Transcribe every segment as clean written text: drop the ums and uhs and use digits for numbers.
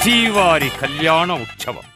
శ్రీవారి కళ్యాణ ఉత్సవం.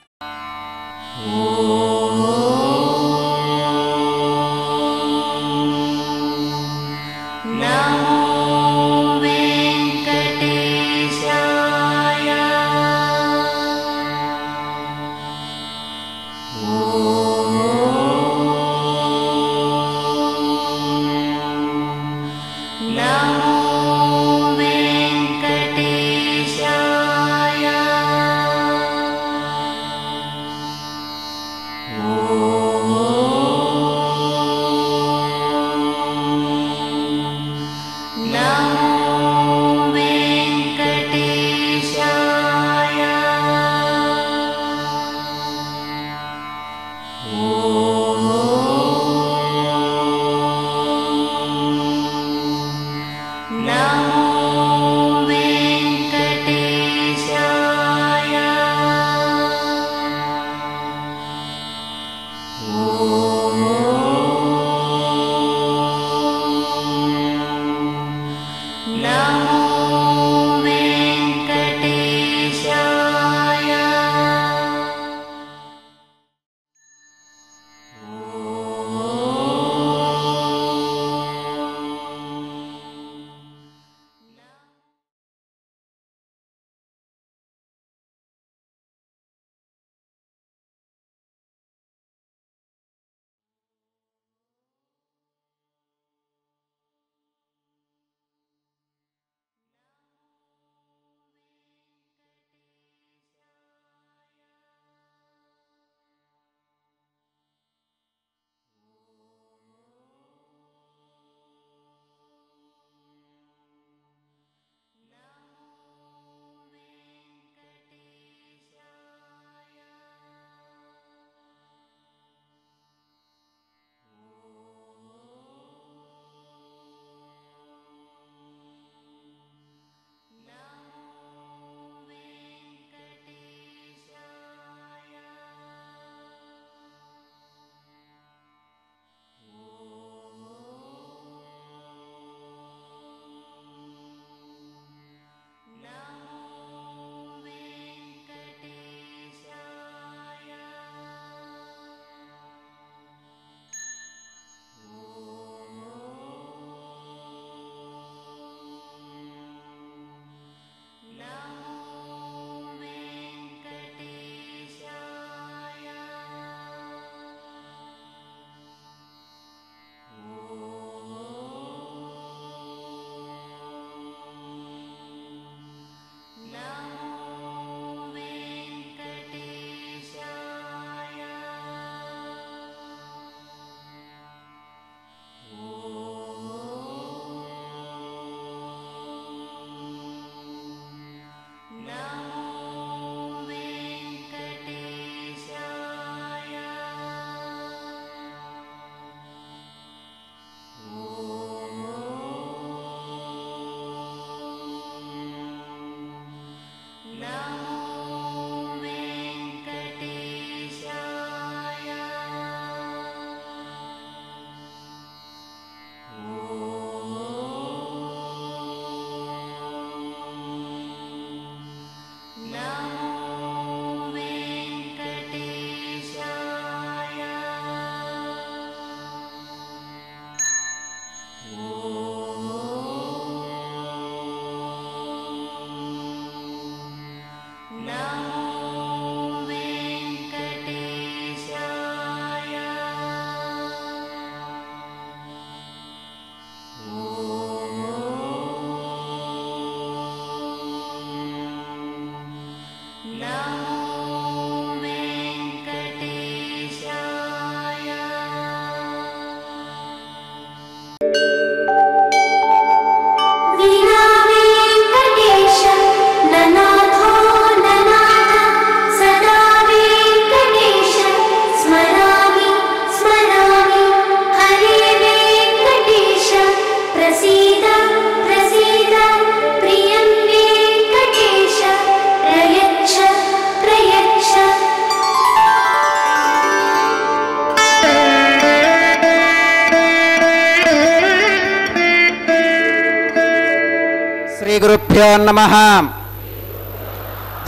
శ్రీ గురుభ్యో నమః.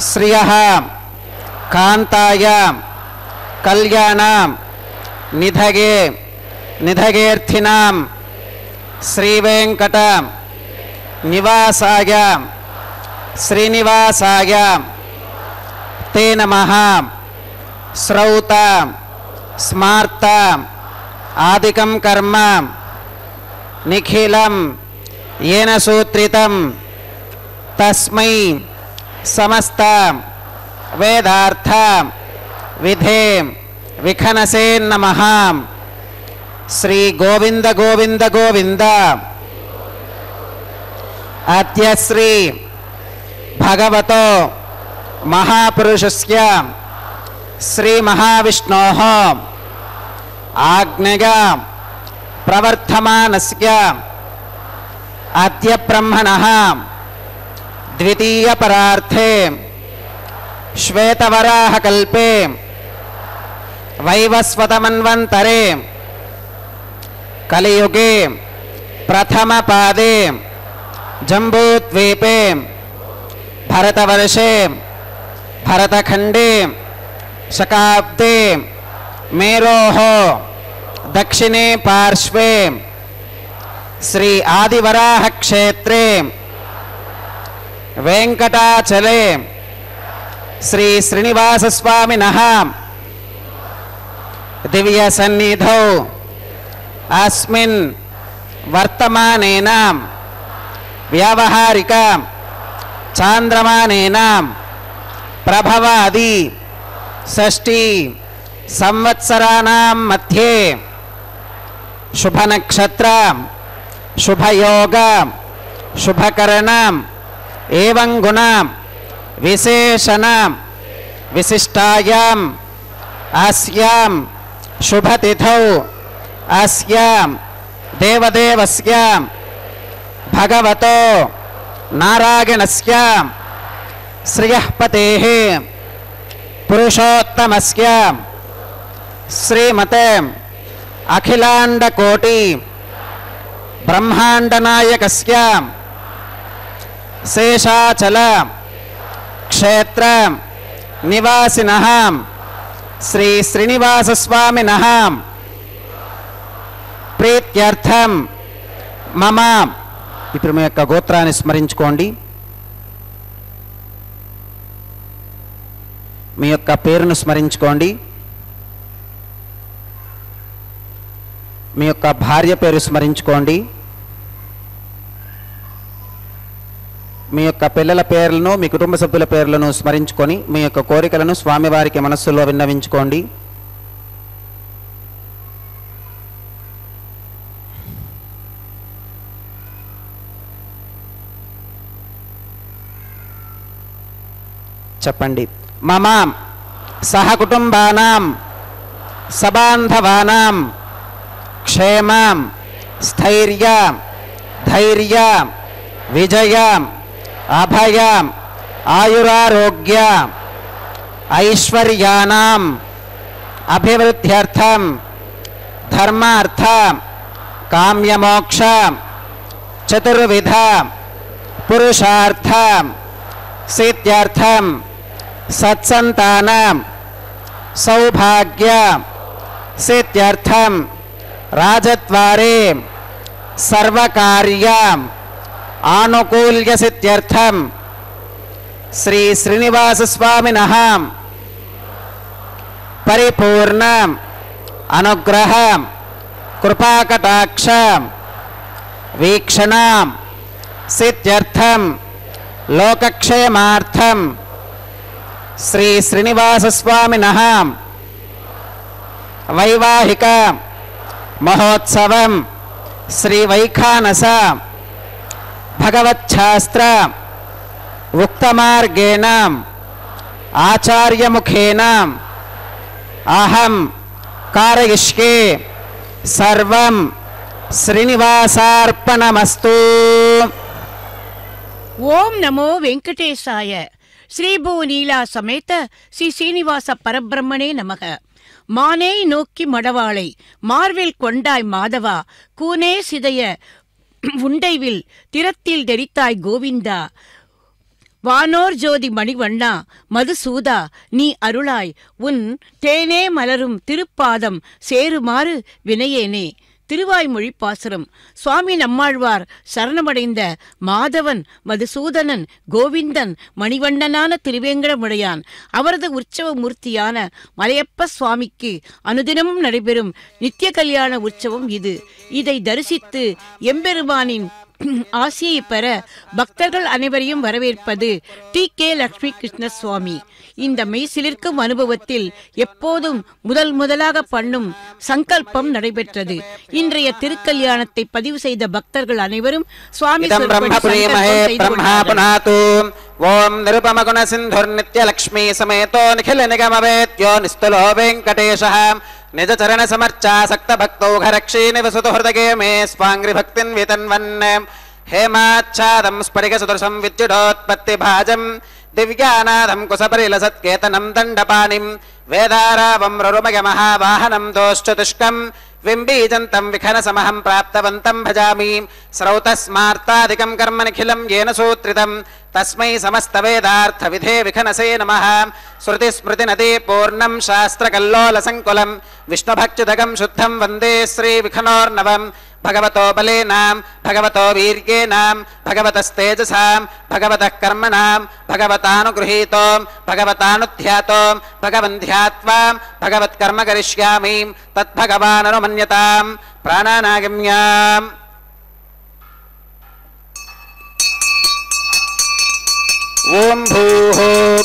శ్రియః కాంతాయ కళ్యాణం నిధగే నిధగేర్థినాం శ్రీవేంకట నివాసాయ శ్రీనివాసాయ తే నమః. శ్రౌత స్మార్త ఆదికం కర్మ నిఖిలం येन सूत्रितं तस्मै समस्त वेदार्थ विधे विखनसे नमः. श्री गोविंद गोविंद गोविंद. अद्य श्री भगवतो महापुरुषस्य श्री महाविष्णोः आज्ञया प्रवर्तमानस्य अद्य ब्रह्मणः द्वितीय परार्थे श्वेतवराहकल्पे वैवस्वतमन्वन्तरे कलियुगे प्रथमपादे जम्बूद्वीपे भरतवर्षे भरतखण्डे शकाब्दे मेरोः दक्षिणे पार्श्वे श्री आदिवराह क्षेत्रे वेंकटाचले श्री श्रीनिवास स्वामिनः दिव्य सन्निधौ अस्मिन् वर्तमानेन व्यावहारिक चांद्रमानेन प्रभवादि षष्ठी संवत्सराणां मध्ये शुभ नक्षत्र शुभ योग शुभकरण एवं गुण विशेषण विशिष्टायां अस्यां शुभतिथौ अस्यां देवदेवस्य भगवतो नारायणस्य श्रियःपतेः पुरुषोत्तमस्य श्रीमते अखिलांडकोटि ब्रह्मांडनायकस्य शेषाचल क्षेत्र निवासिनः श्री श्रीनिवास स्वामिनः प्रीत्यर्थं मम. ఇప్పుడు మీ యొక్క గోత్రాన్ని స్మరించుకోండి. మీ యొక్క పేరును స్మరించుకోండి. మీ యొక్క భార్య పేరు స్మరించుకోండి. మీ యొక్క పిల్లల పేర్లను మీ కుటుంబ సభ్యుల పేర్లను స్మరించుకొని మీ యొక్క కోరికలను స్వామివారికి మనస్సులో విన్నవించుకోండి. చెప్పండి. మమ సహకుటుంబానాం సబాంధవానాం क्षेमं स्थैर्य धैर्य विजय अभय आयुरारोग्य ऐश्वर्यानां अभिवृद्ध्यर्थं धर्मार्थ काम्यमोक्ष चतुर्विध पुरुषार्थ सिद्ध्यर्थं सत्संतानं सौभाग्य सिद्ध्यर्थं राजद्वारे सर्वकार्य आनुकूल्य सिद्ध्यर्थं श्री श्रीनिवास स्वामिनः परिपूर्ण अनुग्रह कृपाकटाक्ष वीक्षण सिद्ध्यर्थं लोकक्षेमार्थं श्री श्रीनिवास स्वामिनः वैवाहिक महोत्सवं श्री वैखानस भगवच्छास्त्र उक्तमार्गेण आचार्यमुखेन अहं कारयिष्ये सर्वं श्रीनिवासार्पणमस्तु. ओम नमो वेंकटेशाय. श्री भूनीला समेत श्री श्रीनिवास परब्रह्मणे नमः. माने नोक्की मडवाळै मार्वेल कोंडाय माधवा कूने सिदय उंडैविल तिरत्तिल डेरिताय गोविंदा வானோர் ஜோதி மணிவண்ணா மதுசூதா நீ அருளாய் உன் தேனே மலரும் திருப்பாதம் சேருமாறு வினையேனே. திருவாய்மொழி பாசுரம். சுவாமி நம்மாழ்வார் சரணமடைந்த மாதவன், மதுசூதனன், கோவிந்தன், மணிவண்ணனான திருவேங்கடமுடையான் அவரது உற்சவ மூர்த்தியான மலையப்ப சுவாமிக்கு அனுதினமும் நடைபெறும் நித்திய கல்யாண உற்சவம் இது. இதை தரிசித்து எம்பெருமானின் ஆசியை பெற பக்தர்கள் அனைவரையும் வரவேற்பது டி.கே. லட்சுமி கிருஷ்ண சுவாமி. இந்த மெய்சிலிருக்கும் அனுபவத்தில் எப்போதும் முதலாக பண்ணும் சங்கல்பம் நடைபெற்றது. இன்றைய திருக்கல்யாணத்தை பதிவு செய்த பக்தர்கள் அனைவரும் சுவாமி ஓம் நிருபமகுண சிந்துர் நித்ய லக்ஷ்மி சமேதோ நிகில நிகமவேத்யோ நிஸ்துலோ வெங்கடேஷः நிஜ சரண சமர்ச்சா சக்த பக்தௌகரக்ஷீ நிவசது ஹிருதயே மே ஸ்வாங்கிரி பக்தின் விதன்வன் ஹேமாச்சாதம் ஸ்படிக சுதர்சம் வித்யுடோத்பத்தி பாஜம் திவ்யாநாதம் குசபரிலசத்கேதனம் தண்டபாணிம் வேதாராவம் ரருமக மகாவாஹனம் தோஷ்சதுஷ்கம் விம்பீஜந்தம் விகனசமஹம் பிராப்தவந்தம் பஜாமி ஸ்ரௌதஸ்மார்த்தாதிகம் கர்ம நிఖிலம் येन சூத்ரிதம் தஸ்மை சமஸ்த வேதார்த்த விதே விகனசே நமः. ஸ்ருதி ஸ்மிருதி நதி பூர்ணம் சாஸ்திர கல்லோல சங்குலம் விஷ்ணுபக்திதகம் சுத்தம் வந்தே ஸ்ரீ விகனோர்ணவம். भगवतो बलेनां भगवतो वीर्येनां भगवतस्तेजसां भगवतः कर्मणां भगवतानुगृहीतो भगवतानुध्यातो भगवन्ध्यात्वा भगवत्कर्म करिष्यामि तद्भगवाननुमन्यतां प्राणानागम्याम्. ओम भूः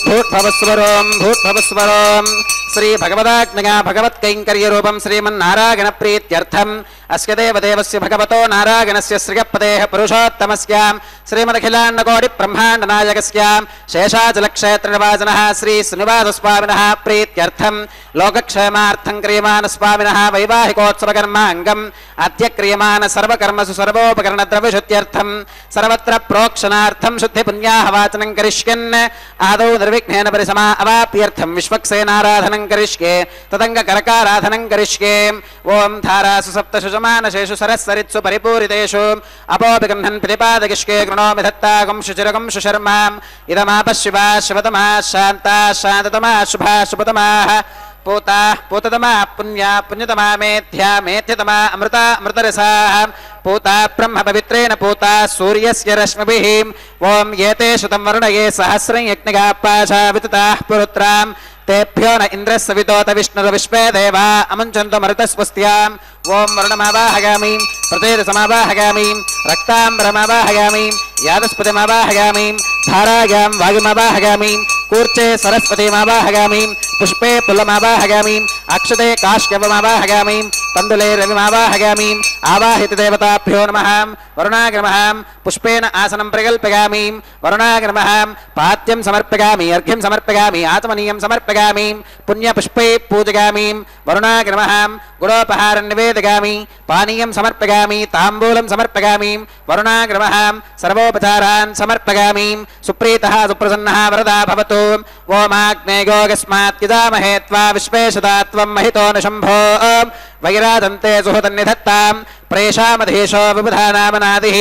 भूर्भुवस्वरं भूर्भुवस्वरं श्री भगवदाज्ञया भगवत्कैंकर्य रूपं श्रीमन्नारायण प्रीत्यर्थम् अस्य देवदेवस्य भगवतो नारायणस्य श्रियपदेः पुरुषोत्तमस्यां श्रीमदखिलाण्डकोटि ब्रह्माण्डनायकस्यां शेषाचलक्षेत्रनिवासिनः श्री श्रीनिवासस्वामिनः प्रीत्यर्थं लोकक्षेमार्थं क्रियमाण स्वामिनः वैवाहिकोत्सवकर्माङ्गम् अद्य क्रियमाण सर्वकर्मसु सर्वोपकरणद्रव्यशुद्ध्यर्थं सर्वत्र प्रोक्षणार्थं शुद्धिपुण्याहवाचनं करिष्यन् आदौ निर्विघ्नेन परिसमा अवाप्यर्थं विश्वक्सेनाराधनं करिष्ये तदङ्गकरकाराधनं करिष्ये. ओम धारासु सप्तशुजमानशेषु सरस्सरित्सु परिपूरितेषु अपोऽपिगह्नन् प्रतिपादयिष्ये गृणोमि दत्तागं शुचिरगं शुशर्माम् इदमापशिवा शिवतमा शान्ता शान्ततमा शुभा शुभतमाः पूता पूततमा पुण्या पुण्यतमा मेध्या मेध्यतमा अमृता अमृतरसाः पूता ब्रह्म पवित्रेण पूता सूर्यस्य रश्मिभिः. ओम एतेषु तं वरुणये सहस्रं यज्ञगापाशा वितताः पुरुत्रां तेभ्यो न इन्द्रः सवितोत विष्णुर्विश्वे देवा अमुञ्चन्तु मरुतस्वस्त्याम्. ओम वरुणमावाहयामि प्रतेजसमावाहयामि रक्ताम्बरमावाहयामि यादस्पतिमावाहयामि धारायां वायुमावाहयामि कूर्चे सरस्वतीमावाहयामि पुष्पे पुल्लमावाहयामि अक्षते काश्यपमावाहयामि तण्डुले रविमावाहयामि आवाहित देवताभ्यो नमः. वरुणाग्रमः पुष्पेन आसनं प्रकल्पयामि वरुणाग्रमः पाद्यं समर्पयामि अर्घ्यं समर्पयामि आचमनीयं समर्पयामि पुण्यपुष्पै पूजयामि वरुणाग्रमः गुडोपहारं निवेदयामि पानीयं समर्पयामि ताम्बूलं समर्पयामि वरुणाग्रमः सर्वोपचारान् समर्पयामि. सुप्रीतः सुप्रसन्नः वरदा भवतु. ओमाग्नेयोगस्मात् यजामहे त्वा विश्वेशदा त्वं महितो न शम्भो वैरादन्ते सुहृदन्निधत्तां प्रेषामधीशो विबुधानामनादिः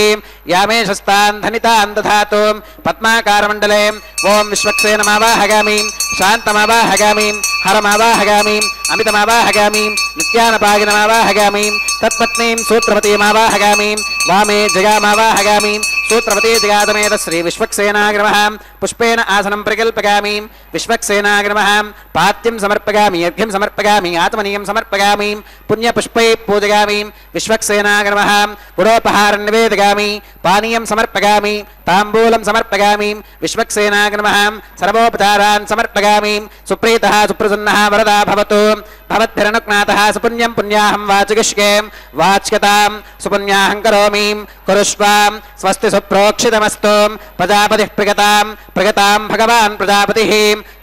यामेशस्तान् धनितान् दधातु. पद्माकारमण्डले ओम विश्वक्सेनमावाहयामि शान्तमावाहयामि हरमावाहयामि अमितमावाहयामि नित्यानपागिनमावाहयामि तत्पत्नीं सूत्रवतीमावाहयामि वामे जगामावाहयामि सूत्रवती जगातमेत श्री विश्वक्सेनाग्रमः पुष्पेन आसनं प्रकल्पयामि विश्वक्सेनाग्रमः पाद्यं समर्पयामि अर्घ्यं समर्पयामि आत्मनीयं समर्पयामि पुण्यपुष्पै पूजयामि विश्वक्सेनाग्रमः गुडोपहारं निवेदयामि पानीयं समर्पयामि ताम्बूलं समर्पयामि विश्वक्सेनाग्रमः सर्वोपचारान् समर्पयामि. सुप्रीतः सुप्रसन्नः वरदा भवतु. भवद्भिरनुज्ञातः सुपुण्यं पुण्याहं वाचिकिष्ये वाच्यतां सुपुण्याहं करोमि कुरुष्वां स्वस्ति सुप्रोक्षितमस्तु. प्रजापतिः प्रगतां भगवान् प्रजापतिः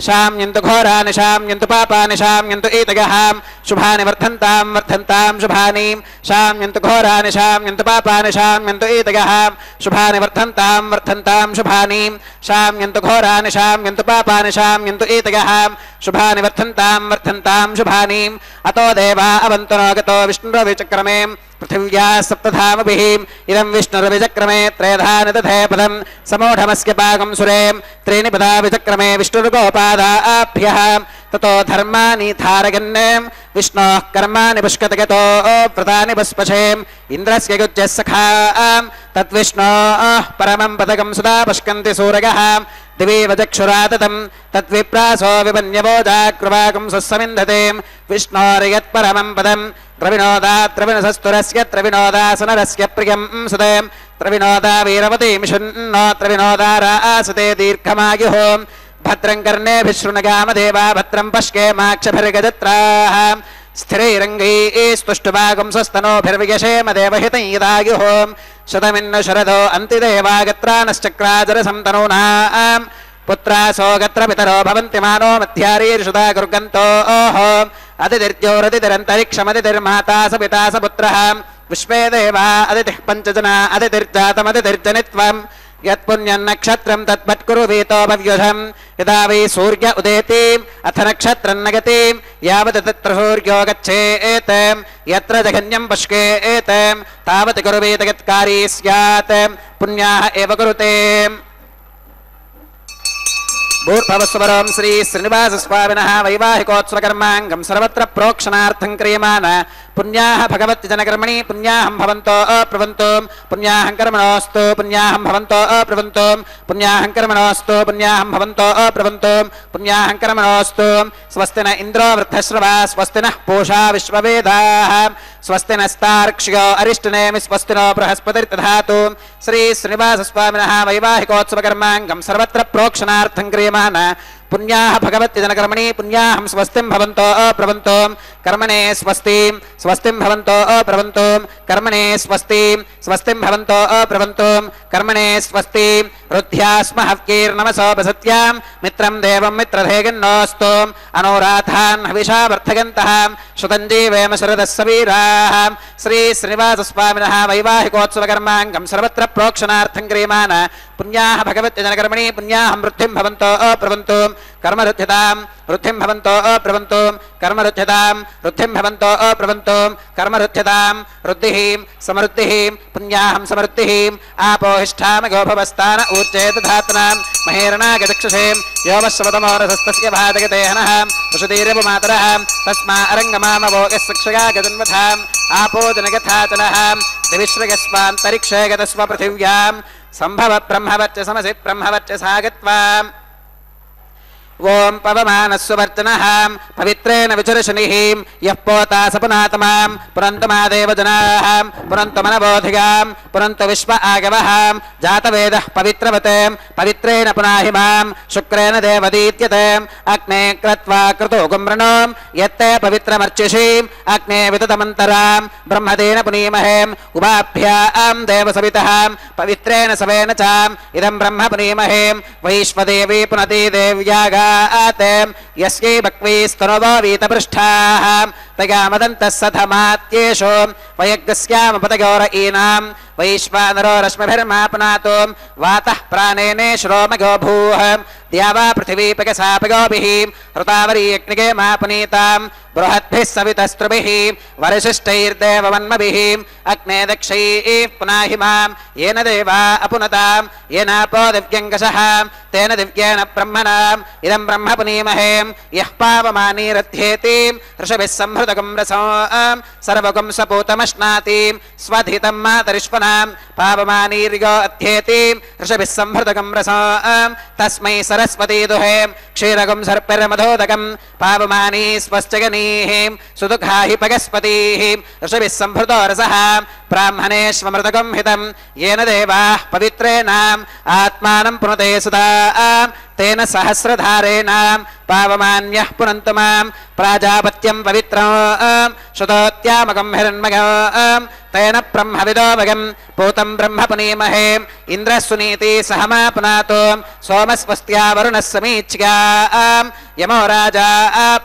शाम्यन्तु घोरानि शाम्यन्तु पापानि शाम्यन्तु एतगः शुभानि वर्धन्तां शुभानि शाम्यन्तु घोरानि शाम्यन्तु पापानि शाम्यन्तु एतगः शुभानि वर्धन्तां शुभानि शाम्यन्तु घोरानि शाम्यन्तु पापानि शाम्यन्तु एतगः शुभानि वर्धन्तां शुभानि. अतो देवा अवन्तु नो गतो विष्णुरविचक्रमे पृथिव्या सप्तधामभिः इदं विष्णुर्विचक्रमे त्रयधानदधे पदं समूढमस्य पाकं सुरें त्रीणि पदा विचक्रमे विष्णुर्गोपादाभ्यः ततो धर्माणि धारयन् विष्णोः कर्माणि पुष्कतगतो व्रतानि पुष्पशेम् इन्द्रस्य युज्यः सखा तद्विष्णोः परमं पदकं सदा पुष्कन्ति सूरयः दिवि वचक्षुराततं तद्विप्रासो विपन्यवो जाकृवाकं सुस्समिन्धते विष्णोर्यत्परमं पदं त्रविनोदात्रविनसस्तुरस्य त्रविनोदासनरस्य प्रियं सुते त्रविनोदा वीरवतीं शृण्णो त्रविनोदारासते दीर्घमायुः भद्रं कर्णेभिः शृणुगामदेवा भद्रं पश्येमाक्षभिर्गजत्राः स्थिरैरङ्गैस्तुष्टुवागं स्वस्तनोभिर्वियशेम देवहितं यदायुः शतमिन्न शरदो अन्तिदेवागत्रानश्चक्राजरसं तनूनां पुत्रासो गत्र पितरो भवन्ति मानो मध्यारीर्षुदा गुर्गन्तोः अदितिर्ज्योरदितिरन्तरिक्षमदितिर्माता स पिता स पुत्रः विश्वे देवा अदितिः पञ्चजना अदितिर्जातमदितिर्जनित्वम् यत्पुण्यन्नक्षत्रं तत्पत्कुरु वीतोपव्युधम् यदा वै सूर्य उदेतिम् अथ नक्षत्रं नगतिम् यावत् तत्र सूर्यो गच्छेत् यत्र जघन्यं पश्येत् तावत् कुरुवेत यत्कारी स्यात् पुण्याः एव कुरुते भूर्भवस्वरं श्री श्रीनिवासस्वामिनः वैवाहिकोत्सवकर्माङ्गं सर्वत्र प्रोक्षणार्थं क्रियमाण पुण्याः भगवत्यजनकर्मणि पुण्याहं भवन्तो अप्रवन्तु पुण्याहं कर्मणोऽस्तु पुण्याहं भवन्तो अप्रवन्तु पुण्याहं कर्मणोऽस्तु पुण्याहं भवन्तो अप्रवन्तु पुण्याहं कर्मणोऽस्तु स्वस्ति न इन्द्रो वृद्धश्रवा स्वस्ति नः पूषा विश्ववेदाः स्वस्ति नस्तार्क्ष्यो अरिष्टनेमि स्वस्ति नो बृहस्पतिर्दधातु श्री श्रीनिवासस्वामिनः वैवाहिकोत्सवकर्माङ्गं सर्वत्र प्रोक्षणार्थं क्रियमाण पुण्याः भगवत्यजनकर्मणि पुण्याहं स्वस्तिं भवन्तो अप्रवन्तु कर्मणे स्वस्तिं स्वस्तिं भवन्तो अप्रवन्तु कर्मणे स्वस्तिं स्वस्तिं भवन्तो अप्रवन्तु कर्मणे स्वस्तिं रुद्ध्यास्म हव्यैर्नमसोपसत्यां मित्रं देवं मित्रधेगिन्नोऽस्तु अनोराधान् हविषा वर्धयन्तः श्रुतं जीवेम शरदः सवीराः श्री श्रीनिवासस्वामिनः वैवाहिकोत्सवकर्माङ्गं सर्वत्र प्रोक्षणार्थं क्रियमाण पुण्याः भगवत्यजनकर्मणि पुण्याहं वृद्धिं भवन्तो अप्रवन्तु कर्मरुद्ध्यतां वृद्धिं भवन्तो अप्रवन्तु कर्मरुद्ध्यतां वृद्धिं भवन्तो अप्रवन्तु कर्मरुद्ध्यतां वृद्धिः समृद्धिः पुण्याहं समृद्धिः आपोहिष्ठामगोभवस्थान ऊर्जेत धातनां महेरणागचक्षुषें योमश्रवतमोरसस्तस्य भाजगते हनः पशुधीरपुमातरः तस्मा अरङ्गमामवो यस्सक्षया गजन्वथाम् आपो जनगथाचलः दिविश्रगस्वान्तरिक्षे गतस्व पृथिव्यां सम्भव ब्रह्मवच्च समसि ब्रह्मवच्च सागत्वाम् ओं पवमानस्ववर्चनः पवित्रेण विचरशनिः यः पोता सपुनातमां पुनन्तमादेव जनाः पुनन्तमनबोधिगां पुनन्त विश्व आगवः जातवेदः पवित्रवते पवित्रेण पुनाहिमां शुक्रेण देवदीत्यते अग्ने क्रत्वा क्रतो गुम्रणों यत्ते पवित्रमर्चिषीम् अग्ने विततमन्तरां ब्रह्मदेन पुनीमहेम् उभाभ्यां देवसवितः पवित्रेण सवेन चाम् इदं ब्रह्म पुनीमहेम् वैश्वदेवी पुनति देव्यागा यस्यै बक्वीस्तनवो वीतपृष्ठाः तगामदन्तः सधमात्येषो वयज्ञस्यामपतयोर ईनां वैश्वानरो रश्मिभिर्मापनातो वातः प्राणेने श्रोमगो भूः द्यावा पृथिवीपगसापगोभिः ऋतावरीयज्ञिके मापनीतां बृहद्भिः सवितस्त्रुभिः वरिशिष्टैर्देववन्मभिः अग्ने दक्षैः पुनाहिमां येन देवा अपुनतां येनापो दिव्यङ्गशः तेन दिव्येन ब्रह्मणाम् इदं ब्रह्म पुनीमहें यः पावमानीरथ्येतिं ऋषभिः संहृतकं रसों सर्वगं सपूतमश्नातिं स्वधितं मातरिष्पनां पावमानीर्यो अध्येतिं ऋषभिः संहृतकं रसों तस्मै सरस्वती दुहें क्षीरगं सर्पिर्मधोदकं पावमानी स्वश्चगनीः सुदुःखाहि पगस्पतिः ऋषभिः संहृतो रसः ब्राह्मणेष्वमृतकं हितं येन देवाः पवित्रेणाम् आत्मानं पुनते सुधा तेन सहस्रधारेणां पावमान्यः पुनन्तु मां प्राजापत्यं पवित्रं श्रुतोत्यामकं हिरण्मयं तेन ब्रह्मविदोमगं पूतं ब्रह्म पुनीमहेम् इन्द्रः सुनीति सहमापुनातो सोमस्वस्त्या वरुणः समीच्यां यमो राजा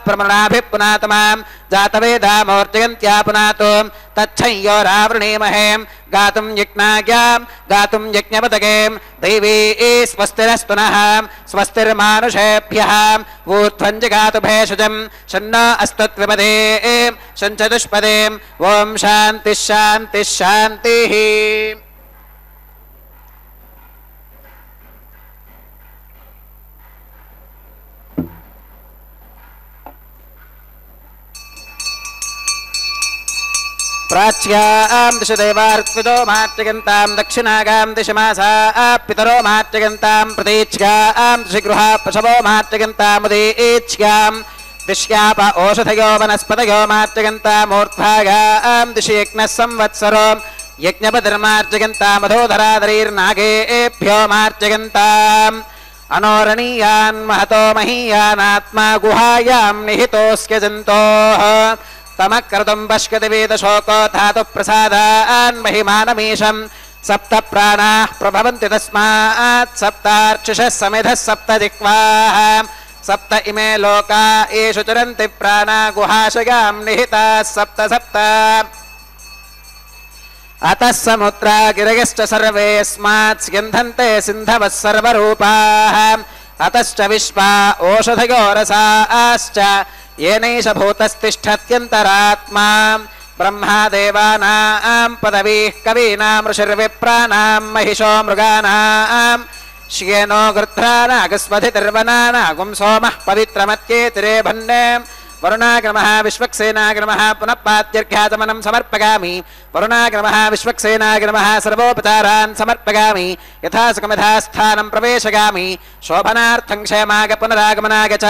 प्रमृणाभिपुनातमां जातवेदामोर्जयन्त्या पुनातो तच्छंयो रावृणीमहे गातुं यज्ञाज्ञां गातुं यज्ञपतगें दैवी स्वस्तिरस्तु नः स्वस्तिर्मानुषेभ्यः ऊर्ध्वं जगातु भेषजं शन्नो अस्तुत्विपदे शञ्चतुष्पदे ॐ शान्तिः शान्तिः शान्तिः। प्राच्यां दिश देवार्त्वितो मात्यगन्तां दक्षिणागां दिशमासा पितरो मात्यगन्तां प्रतीच्यां दिशि गृहा पशवो मात्यगन्तामुदीच्यां दिश्याप ओषधयो वनस्पतयो मात्यगन्तामूर्ध्वागां दिशि यज्ञः संवत्सरो यज्ञपतिर्मार्जगन्तामधोधराधरीर्नागेभ्यो मार्जगन्ताम् अनोरणीयान् महतो महीयानात्मा गुहायां निहितोऽस्य जन्तोः तमक्रतुं पश्यति वेदशोको धातु प्रसादान् महिमानमीशं सप्त प्राणाः प्रभवन्ति तस्मात् सप्तार्चिषः समिधः सप्त जिह्वाः सप्त इमे लोका येषु चरन्ति प्राणा गुहाशयां निहिताः सप्त सप्त अतः समुद्रा गिरयश्च सर्वेऽस्मात् स्यन्धन्ते सिन्धवः सर्वरूपाः अतश्च विश्वा ओषधयो रसाश्च येनैष भूतस्तिष्ठत्यन्तरात्मा ब्रह्मा देवानां पदवीः कवीनां ऋषिर्विप्राणां महिषो मृगाणां श्येनो गृध्रानागस्वधितिर्वनानागुं सोमः पवित्रमत्येतिरे भन्ने वरुणाग्रमः विश्वक्सेनाग्रमः पुनः पात्यर्घ्याचमनं समर्पयामि वरुणाग्रमः विश्वक्सेनाग्रमः सर्वोपचारान् समर्पयामि यथा सुखमिधा स्थानं प्रवेशयामि शोभनार्थं क्षेमाग पुनरागमनाग च।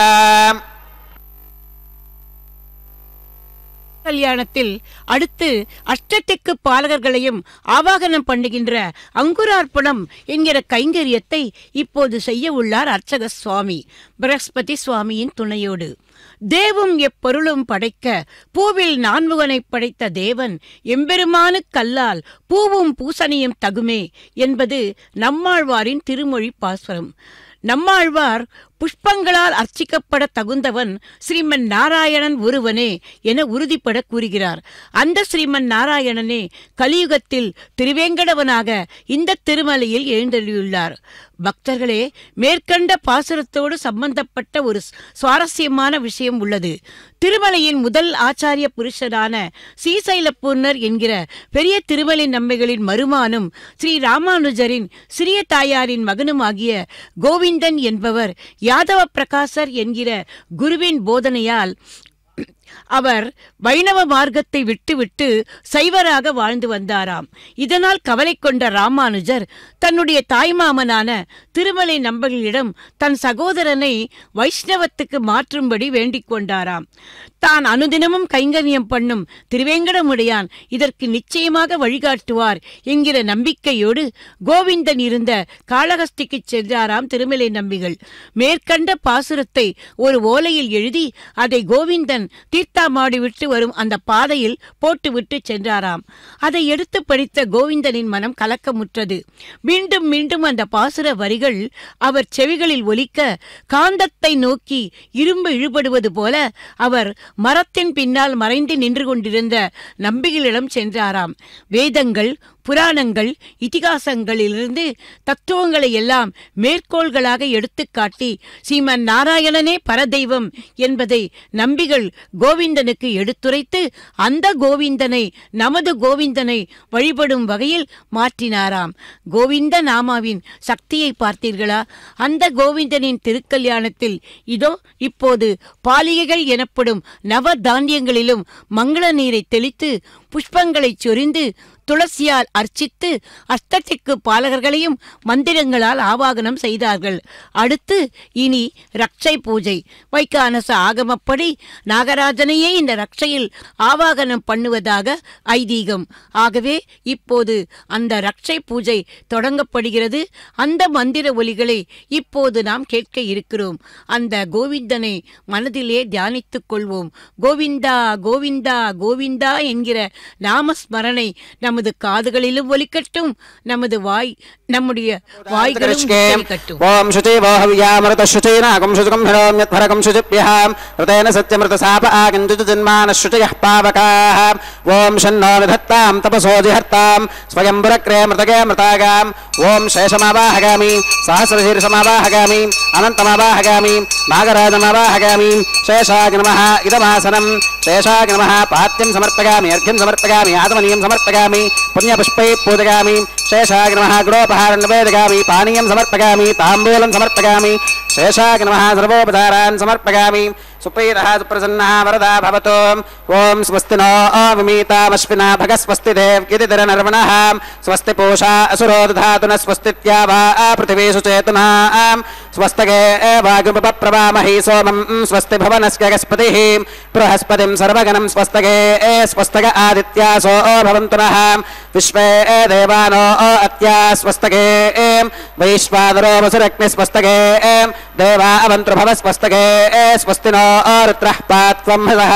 கல்யாணத்தில் அடுத்து அஷ்டதிக்கு பாலகர்களையும் ஆவாகனம் பண்ணுகின்ற அங்குரார்ப்பணம் என்கிற கைங்கரியத்தை இப்போது செய்ய உள்ளார் அர்ச்சக சுவாமி பிரகஸ்பதி சுவாமியின் துணையோடு. தேவும் எப்பொருளும் படைக்க பூவில் நான்முகனை படைத்த தேவன் எம்பெருமானுக்கல்லால் பூவும் பூசணியும் தகுமே என்பது நம்மாழ்வாரின் திருமொழி பாசுரம். நம்மாழ்வார் புஷ்பங்களால் அர்ச்சிக்கப்பட தகுந்தவன் ஸ்ரீமன் நாராயணன் ஒருவனே என உறுதிப்பட கூறுகிறார். அந்த ஸ்ரீமன் நாராயணனே கலியுகத்தில் திருவேங்கடவனாக இந்த திருமலையில் எழுந்தருளியுள்ளார். பக்தர்களே, மேற்கண்ட பாசுரத்தோடு சம்பந்தப்பட்ட ஒரு சுவாரஸ்யமான விஷயம் உள்ளது. திருமலையின் முதல் ஆச்சாரிய புருஷரான ஸ்ரீசைலப்பூர்ணர் என்கிற பெரிய திருமலை நம்பிகளின் மருமானும் ஸ்ரீ ராமானுஜரின் சிறிய தாயாரின் மகனுமாகிய கோவிந்தன் என்பவர் யாதவ பிரகாசர் என்கிற குருவின் போதனையால் அவர் வைணவ மார்க்கத்தை விட்டுவிட்டு சைவராக வாழ்ந்து வந்தாராம். இதனால் கவலை கொண்ட ராமானுஜர் தன்னுடைய தாய்மாமனான திருமலை நம்பர்களிடம் தன் சகோதரனை வைஷ்ணவத்துக்கு மாற்றும்படி வேண்டிக் கொண்டாராம். தான் அனுதினமும் கைங்கரியம் பண்ணும் திருவேங்கடமுடையான் இதற்கு நிச்சயமாக வழிகாட்டுவார் என்கிற நம்பிக்கையோடு கோவிந்தன் இருந்த காளஹஸ்திக்கு சென்றாராம் திருமலை நம்பிகள். மேற்கண்ட பாசுரத்தை ஒரு ஓலையில் எழுதி அதை கோவிந்தன் தீர்த்தாமாடி விட்டு வரும் அந்த பாதையில் போட்டுவிட்டு சென்றாராம். அதை எடுத்து படித்த கோவிந்தனின் மனம் கலக்கமுற்றது. மீண்டும் மீண்டும் அந்த பாசுர வரிகள் அவர் செவிகளில் ஒலிக்க காந்தத்தை நோக்கி இரும்பு இழுபடுவது போல அவர் மரத்தின் பின்னால் மறைந்து நின்று கொண்டிருந்த நம்பிகளிடம் சென்றாராம். வேதங்கள், புராணங்கள், இதிகாசங்களிலிருந்து தத்துவங்களை எல்லாம் மேற்கோள்களாக எடுத்துக்காட்டி ஸ்ரீமன் நாராயணனே பரதெய்வம் என்பதை நம்பிகள் கோவிந்தனுக்கு எடுத்துரைத்து அந்த கோவிந்தனை நமது கோவிந்தனை வழிபடும் வகையில் மாற்றினாராம். கோவிந்த நாமாவின் சக்தியை பார்த்தீர்களா? அந்த கோவிந்தனின் திருக்கல்யாணத்தில் இதோ இப்போது பாலிகைகள் எனப்படும் நவ தானியங்களிலும் மங்கள நீரை தெளித்து புஷ்பங்களை சொரிந்து துளசியால் அர்ச்சித்து அஷ்டதிக்கு பாலகர்களையும் மந்திரங்களால் ஆவாகனம் செய்தார்கள். அடுத்து இனி ரக்ஷை பூஜை. வைகானச ஆகமப்படி நாகராஜனையே இந்த ரக்ஷையில் ஆவாகனம் பண்ணுவதாக ஐதீகம். ஆகவே இப்போது அந்த ரக்ஷை பூஜை தொடங்கப்படுகிறது. அந்த மந்திர ஒலிகளை இப்போது நாம் கேட்க இருக்கிறோம். அந்த கோவிந்தனை மனதிலே தியானித்துக் கொள்வோம். கோவிந்தா கோவிந்தா கோவிந்தா என்கிற நாமஸ்மரணை நம் நமது காதுகளிலும் ஒலிக்கட்டும், நமது நம்முடைய வாய்களும் ஒலிக்கட்டும். ஓம் சுச்சைவோ ஹவ்யாமருத சுச்சைனாகம் சுசுகம் ஹிரோம்யத்வரகம் சுஜிப்யஹாம் ருதேன சத்யமிருதசாப ஆகிஞ்சுஜன்மான சுச்சயः பாவகாः. ஓம் ஷன்னோ விதத்தாம் தபசோ ஜிஹர்த்தாம் ஸ்வயம்புரக்ரே மிருதகே மிருதாகாம். ஓம் சேஷமாவாஹகாமி சஹஸ்ரசீர்ஷமாவாஹகாமி அனந்தமாவாஹகாமி நாகராஜமாவாஹகாமி. சேஷாய நமः இதமாசனம். சேஷாய நமः பாத்யம் சமர்ப்பயாமி அர்घ्यं समर्पयामि आत्मनीयं समर्पयामि पुण्यपुष्पै पूजयामि. शेषाय नमः गुडोपहारं निवेदयामि पानीयं समर्पयामि ताम्बूलं समर्पयामि. शेषाय नमः सर्वोपचारान् समर्पयामि. सुप्रीतः सुप्रसन्नः वरदा भवतु. ओम स्वस्ति नो विमीतामश्विना भगस्वस्ति देवकितिरनर्वणः. स्वस्ति पूषा असुरो दधातु न स्वस्तित्यावा पृथिवी सुचेतुना. स्वस्तगे वागुपप्रवामहि सोमं स्वस्ति भवनस्य गस्पतिः बृहस्पतिं सर्वगणं स्वस्तगे स्वस्तग आदित्यासो भवन्तु नः. विश्वे देवानो अत्या स्वस्तगे वैश्वानरो वसुरग्नि स्वस्तगे देवा अवन्तु भव स्वस्तगे. स्वस्ति नो रुद्रः पात्वं हसः.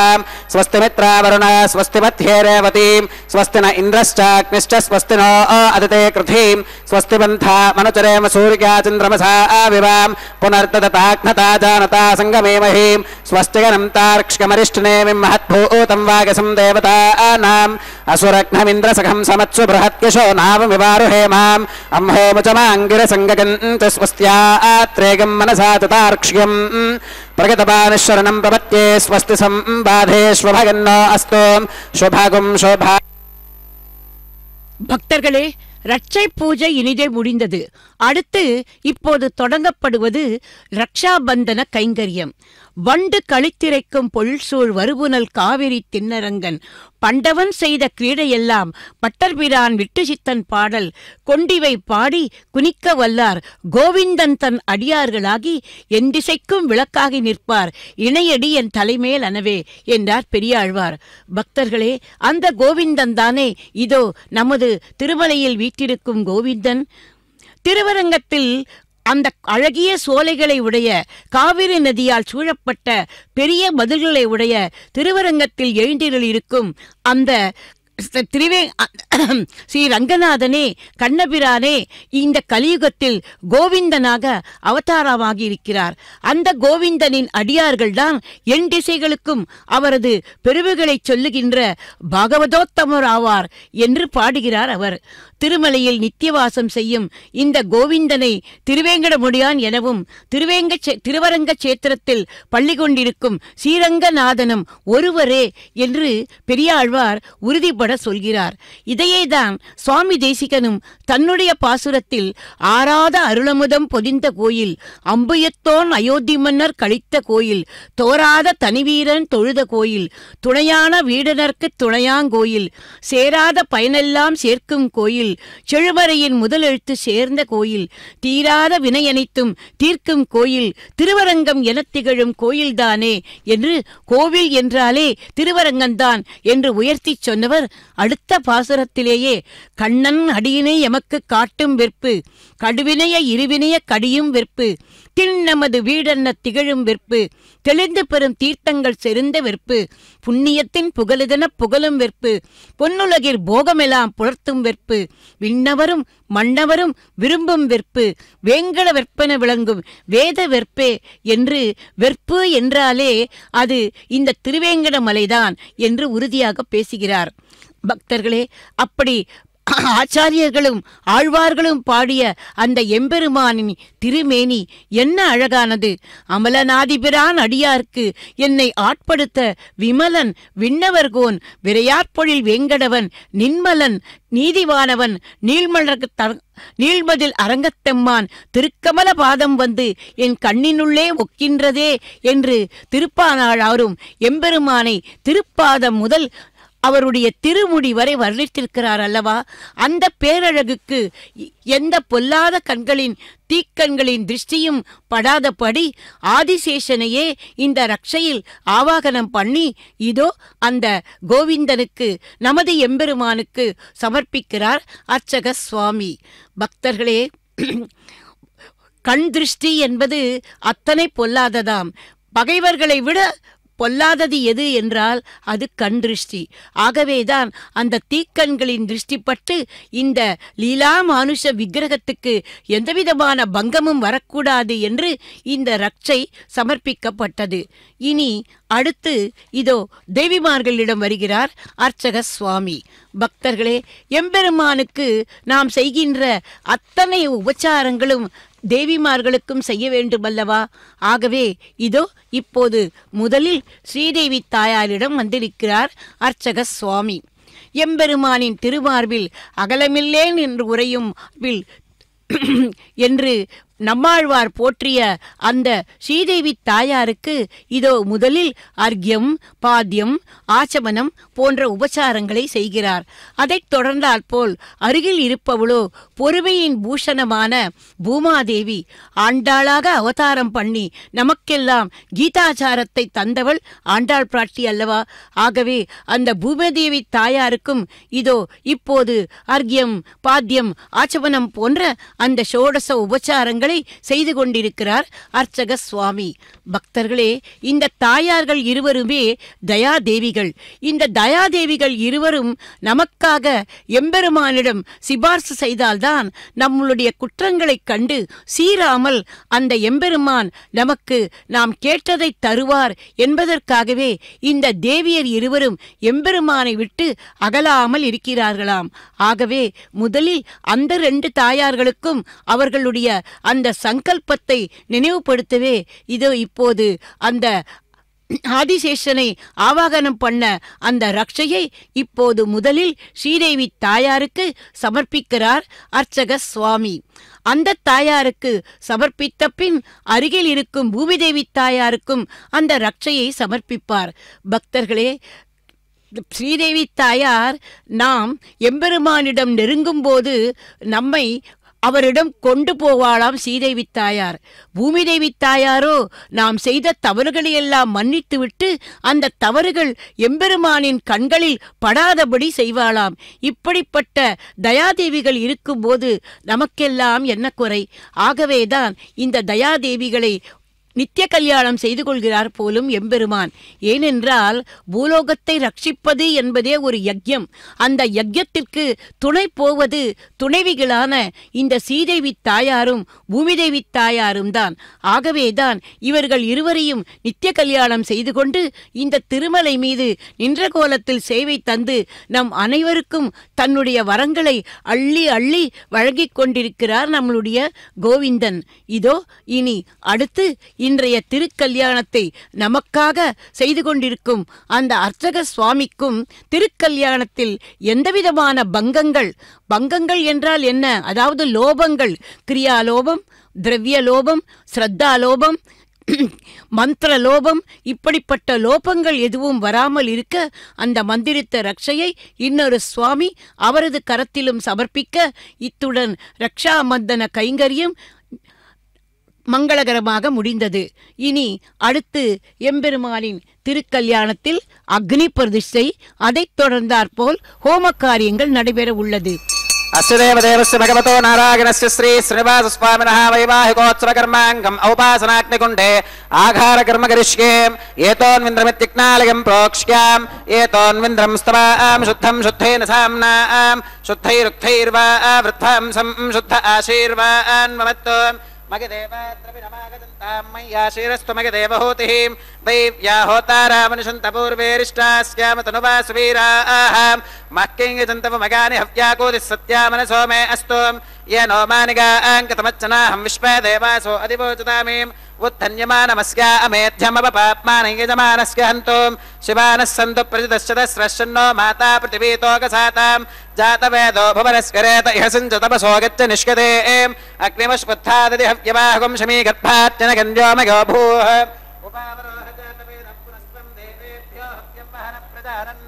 स्वस्ति मित्रावरुण स्वस्ति मध्ये रेवती. स्वस्ति न इन्द्रश्चाग्निश्च स्वस्ति नो अदिते कृथिं. स्वस्ति बन्धा मनुचरेम सूर्या चन्द्रमसा विवां पुनर्ददताघ्नता जानता संगमे महीं. स्वस्ति गणन्तार्क्ष्यमरिष्टनेमिं महद्भूतं वागसं देवतानाम् असुरघ्नमिन्द्रसखं समत्सु बृहत्यशो नावमिवारुहेमाम् अम्होमुचमाङ्गिरसङ्गगन्त स्वस्त्यात्रेगं मनसा ततार्क्ष्यम् प्रगतपानिशरणं प्रपत्ये. स्वस्ति संबाधेष्वभगन्नो अस्तु शुभागुं शोभा. பக்தர்களே, ரட்சை பூஜை இனிதே முடிந்தது. அடுத்து இப்போது தொடங்கப்படுவது ரக்ஷாபந்தன கைங்கரியம். வண்டு களித்திரைக்கும் பொல்சூழ் வருபுனல் காவிரி திண்ணரங்கன் பண்டவன் செய்த கிரீடையெல்லாம் பட்டர்பிரான் விட்டு சித்தன் பாடல் கொண்டிவை பாடி குனிக்க வல்லார் கோவிந்தன் தன் அடியார்களாகி என் திசைக்கும் விளக்காகி நிற்பார் இணையடி என் தலைமேல் அனவே என்றார் பெரியாழ்வார். பக்தர்களே, அந்த கோவிந்தன் தானே இதோ நமது திருமலையில் வீற்றிருக்கும் கோவிந்தன். திருவரங்கத்தில் அந்த அழகிய சோலைகளை உடைய காவிரி நதியால் சூழப்பட்ட பெரிய மதில்களை உடைய திருவரங்கத்தில் எழுந்திருக்கும் அந்த ஸ்ரீ ரங்கநாதனே, கண்ணபிரானே இந்த கலியுகத்தில் கோவிந்தனாக அவதாரமாகி இருக்கிறார். அந்த கோவிந்தனின் அடியார்கள்தான் என் திசைகளுக்கும் அவரது பெருமைகளை சொல்லுகின்ற பாகவதோத்தமர் ஆவார் என்று பாடுகிறார் அவர். திருமலையில் நித்தியவாசம் செய்யும் இந்த கோவிந்தனை திருவேங்கடமுடியான் எனவும் திருவரங்க சேத்திரத்தில் பள்ளி கொண்டிருக்கும் ஸ்ரீரங்கநாதனும் ஒருவரே என்று பெரியாழ்வார் உறுதிப்பட சொல்கிறார். இதையேதான் சுவாமி தேசிகனும் தன்னுடைய பாசுரத்தில் ஆராத அருளமுதம் பொதிந்த கோயில், அம்புயத்தோன் அயோத்தி மன்னர் கழித்த கோயில், தோராத தனிவீரன் தொழுத கோயில், துணையான வீடனர்க்கு துணையாங்கோயில், சேராத பயனெல்லாம் சேர்க்கும் கோயில், செழுமறையின் முதலெழுத்து சேர்ந்த கோயில், தீராத வினையனைத்தும் தீர்க்கும் கோயில், திருவரங்கம் எனத் திகழும் கோயில்தானே என்று கோவில் என்றாலே திருவரங்கம்தான் என்று உயர்த்தி சொன்னவர் அடுத்த பாசுரத்திலேயே கண்ணன் அடியினை எமக்கு காட்டும் வெற்பு, கடுவினைய இருவினைய கடியும் வெற்பு, திண்ணமது வீடென்ன திகழும் வெற்பு, தெளிந்து பெறும் தீர்த்தங்கள் செறிந்த வெற்பு, புண்ணியத்தின் புகழுதென புகழும் வெற்பு, பொன்னுலகில் போகமெல்லாம் புலர்த்தும் வெற்பு, விண்ணவரும் மன்னவரும் விரும்பும் வெற்பு, வேங்கட வெற்பென விளங்கும் வேத வெற்பே என்று வெற்பு என்றாலே அது இந்த திருவேங்கட மலைதான் என்று உறுதியாக பேசுகிறார். பக்தர்களே, அப்படி ஆச்சாரியர்களும் ஆழ்வார்களும் பாடிய அந்த எம்பெருமானின் திருமேனி என்ன அழகானது! அமலநாதிபிரான் அடியார்க்கு என்னை ஆட்படுத்த விமலன் விண்ணவர்கோன் விரையாற்பொழில் வேங்கடவன் நின்மலன் நீதிவானவன் நீள்மதில் அரங்கத்தெம்மான் திருக்கமல பாதம் வந்து என் கண்ணினுள்ளே ஒக்கின்றதே என்று திருப்பானாளாரும் எம்பெருமானை திருப்பாதம் முதல் அவருடைய திருமுடி வரை வர்ணித்திருக்கிறார் அல்லவா? அந்த பேரழகுக்கு எந்த பொல்லாத கண்களின் தீக்கண்களின் திருஷ்டியும் படாதபடி ஆதிசேஷனையே இந்த ரக்ஷையில் ஆவாகனம் பண்ணி இதோ அந்த கோவிந்தனுக்கு நமது எம்பெருமானுக்கு சமர்ப்பிக்கிறார் அர்ச்சக சுவாமி. பக்தர்களே, கண் திருஷ்டி என்பது அத்தனை பொல்லாததாம். பகைவர்களை விட பொல்லாதது எது என்றால் அது கண் திருஷ்டி. ஆகவேதான் அந்த தீக்கண்களின் திருஷ்டிப்பட்டு இந்த லீலா மானுஷ விக்கிரகத்துக்கு எந்தவிதமான பங்கமும் வரக்கூடாது என்று இந்த ரட்சை சமர்ப்பிக்கப்பட்டது. இனி அடுத்து இதோ தேவிமார்களிடம் வருகிறார் அர்ச்சக சுவாமி. பக்தர்களே, எம்பெருமானுக்கு நாம் செய்கின்ற அத்தனை உபச்சாரங்களும் தேவிமார்களுக்கும் செய்ய வேண்டுமல்லவா? ஆகவே இதோ இப்போது முதலில் ஸ்ரீதேவி தாயாரிடம் வந்திருக்கிறார் அர்ச்சக சுவாமி. எம்பெருமானின் திருமார்பில் அகலமில்லேன் என்று உரையும் என்று நம்மாழ்வார் போற்றிய அந்த ஸ்ரீதேவி தாயாருக்கு இதோ முதலில் அர்க்யம், பாத்தியம், ஆச்சமனம் போன்ற உபச்சாரங்களை செய்கிறார். அதைத் தொடர்ந்தால் போல் அருகில் இருப்பவளோ பொறுமையின் பூஷணமான பூமாதேவி. ஆண்டாளாக அவதாரம் பண்ணி நமக்கெல்லாம் கீதாச்சாரத்தை தந்தவள் ஆண்டாள் பிராட்டி அல்லவா? ஆகவே அந்த பூமாதேவி தாயாருக்கும் இதோ இப்போது அர்க்யம், பாத்தியம், ஆச்சமனம் போன்ற அந்த ஷோடச உபச்சாரங்களை செய்து கொண்டிருக்கிறார் அர்ச்சக சுவாமி. பக்தர்களே, இந்த தாயார்கள் இருவருமே தயாதேவிகள். இந்த தயாதேவிகள் இருவரும் நமக்காக எம்பெருமானிடம் சிபார்சு செய்தால்தான் நம்முடைய குற்றங்களைக் கண்டு சீராமல் அந்த எம்பெருமான் நமக்கு நாம் கேட்டதை தருவார் என்பதற்காகவே இந்த தேவியர் இருவரும் எம்பெருமானை விட்டு அகலாமல் இருக்கிறார்களாம். ஆகவே முதலில் அந்த 2 தாயார்களுக்கும் அவர்களுடைய அந்த சங்கல்பத்தை நினைவுபடுத்தவே இதோ இப்போது அந்த ஆதிசேஷனை ஆவாகனம் பண்ண அந்த ரட்சையை இப்போது முதலில் ஸ்ரீதேவி தாயாருக்கு சமர்ப்பிக்கிறார் அர்ச்சக சுவாமி. அந்த தாயாருக்கு சமர்ப்பித்த பின் அருகில் இருக்கும் பூமிதேவி தாயாருக்கும் அந்த ரட்சையை சமர்ப்பிப்பார். பக்தர்களே, ஸ்ரீதேவி தாயார் நாம் எம்பெருமானிடம் நெருங்கும் போது நம்மை அவரிடம் கொண்டு போவாளாம் ஸ்ரீதேவி தாயார். பூமிதேவி தாயாரோ நாம் செய்த தவறுகளையெல்லாம் மன்னித்துவிட்டு அந்த தவறுகள் எம்பெருமானின் கண்களில் படாதபடி செய்வாளாம். இப்படிப்பட்ட தயாதேவிகள் இருக்கும்போது நமக்கெல்லாம் என்ன குறை? ஆகவேதான் இந்த தயாதேவிகளை நித்திய கல்யாணம் செய்து கொள்கிறார் போலும் எம்பெருமான். ஏனென்றால் பூலோகத்தை ரட்சிப்பது என்பதே ஒரு யஜ்யம். அந்த யஜ்யத்திற்கு துணை போவது துணைவிகளான இந்த ஸ்ரீதேவி தாயாரும் பூமிதேவி தாயாரும் தான். ஆகவேதான் இவர்கள் இருவரையும் நித்திய கல்யாணம் செய்து கொண்டு இந்த திருமலை மீது நின்ற கோலத்தில் சேவை தந்து நம் அனைவருக்கும் தன்னுடைய வரங்களை அள்ளி அள்ளி வழங்கிக் கொண்டிருக்கிறார் நம்மளுடைய கோவிந்தன். இதோ இனி அடுத்து இன்றைய திருக்கல்யாணத்தை நமக்காக செய்து கொண்டிருக்கும் அந்த அர்ச்சக சுவாமிக்கும் திருக்கல்யாணத்தில் எந்தவிதமான பங்கங்கள் என்றால் என்ன? அதாவது லோபங்கள், கிரியாலோபம், திரவியலோபம், ஸ்ரத்தாலோபம், மந்திர லோபம், இப்படிப்பட்ட லோபங்கள் எதுவும் வராமல் இருக்க அந்த மந்திரித்த ரட்சையை இன்னொரு சுவாமி அவரது கரத்திலும் சமர்ப்பிக்க இத்துடன் ரக்ஷா மந்தன கைங்கரியம் மங்களகரமாக முடிந்தது. இனி அடுத்து எம்பெருமானின் திருக்கல்யாணத்தில் அக்னி பிரதிஷ்டை, அதைத் தொடர்ந்தாற்போல் ஹோம காரியங்கள் நடைபெற உள்ளது. अस्यदेवदेवस्य भगवतो नारायणस्य श्री श्रीनिवासस्वामिनः वैवाहिकोत्सवकर्माङ्गम् औपासनाग्निकुण्डे आघारकर्म करिष्ये। एतोन्विन्द्रमित्युक्नालयम् प्रोक्ष्याम् एतोन्विन्द्रम् स्तवाम् शुद्धम् शुद्धेन साम्नाम् शुद्धैरुक्थैर्वा वृद्धम् संशुद्ध आशीर्वान् ममत्तु मगदेवात्रविनमागदन्ताम् मय्याशीरस्तु मगदेवहूतिः दैव्या होतारामनुषन्तपूर्वेरिष्टास्याम तनुवासुवीराः मह्किङ्गजन्तवमगानि हव्याकोदिः सत्यामनसो मे अस्तु ये नो मानिगाङ्कतमच्चनाहं विश्वे देवासो अधिवोचतामीम् उत्थन्यमानमस्या अमेध्यमवपाप्मानं यजमानस्य हन्तुं शिवानः सन्तु प्रजितश्चतस्रश्चन्नो माता पृथिवीतोकसातां जातवेदो भुवनस्करेत इह सिञ्चतपसो गच्छ निष्कते अग्निमश्पुत्थादधि हव्यवाहकं शमीगर्भात्यनगन्ध्योमयो भूः उपावरोह जातवेदः पुनस्त्वं देवेभ्यो हव्यं वहनः प्रजानन्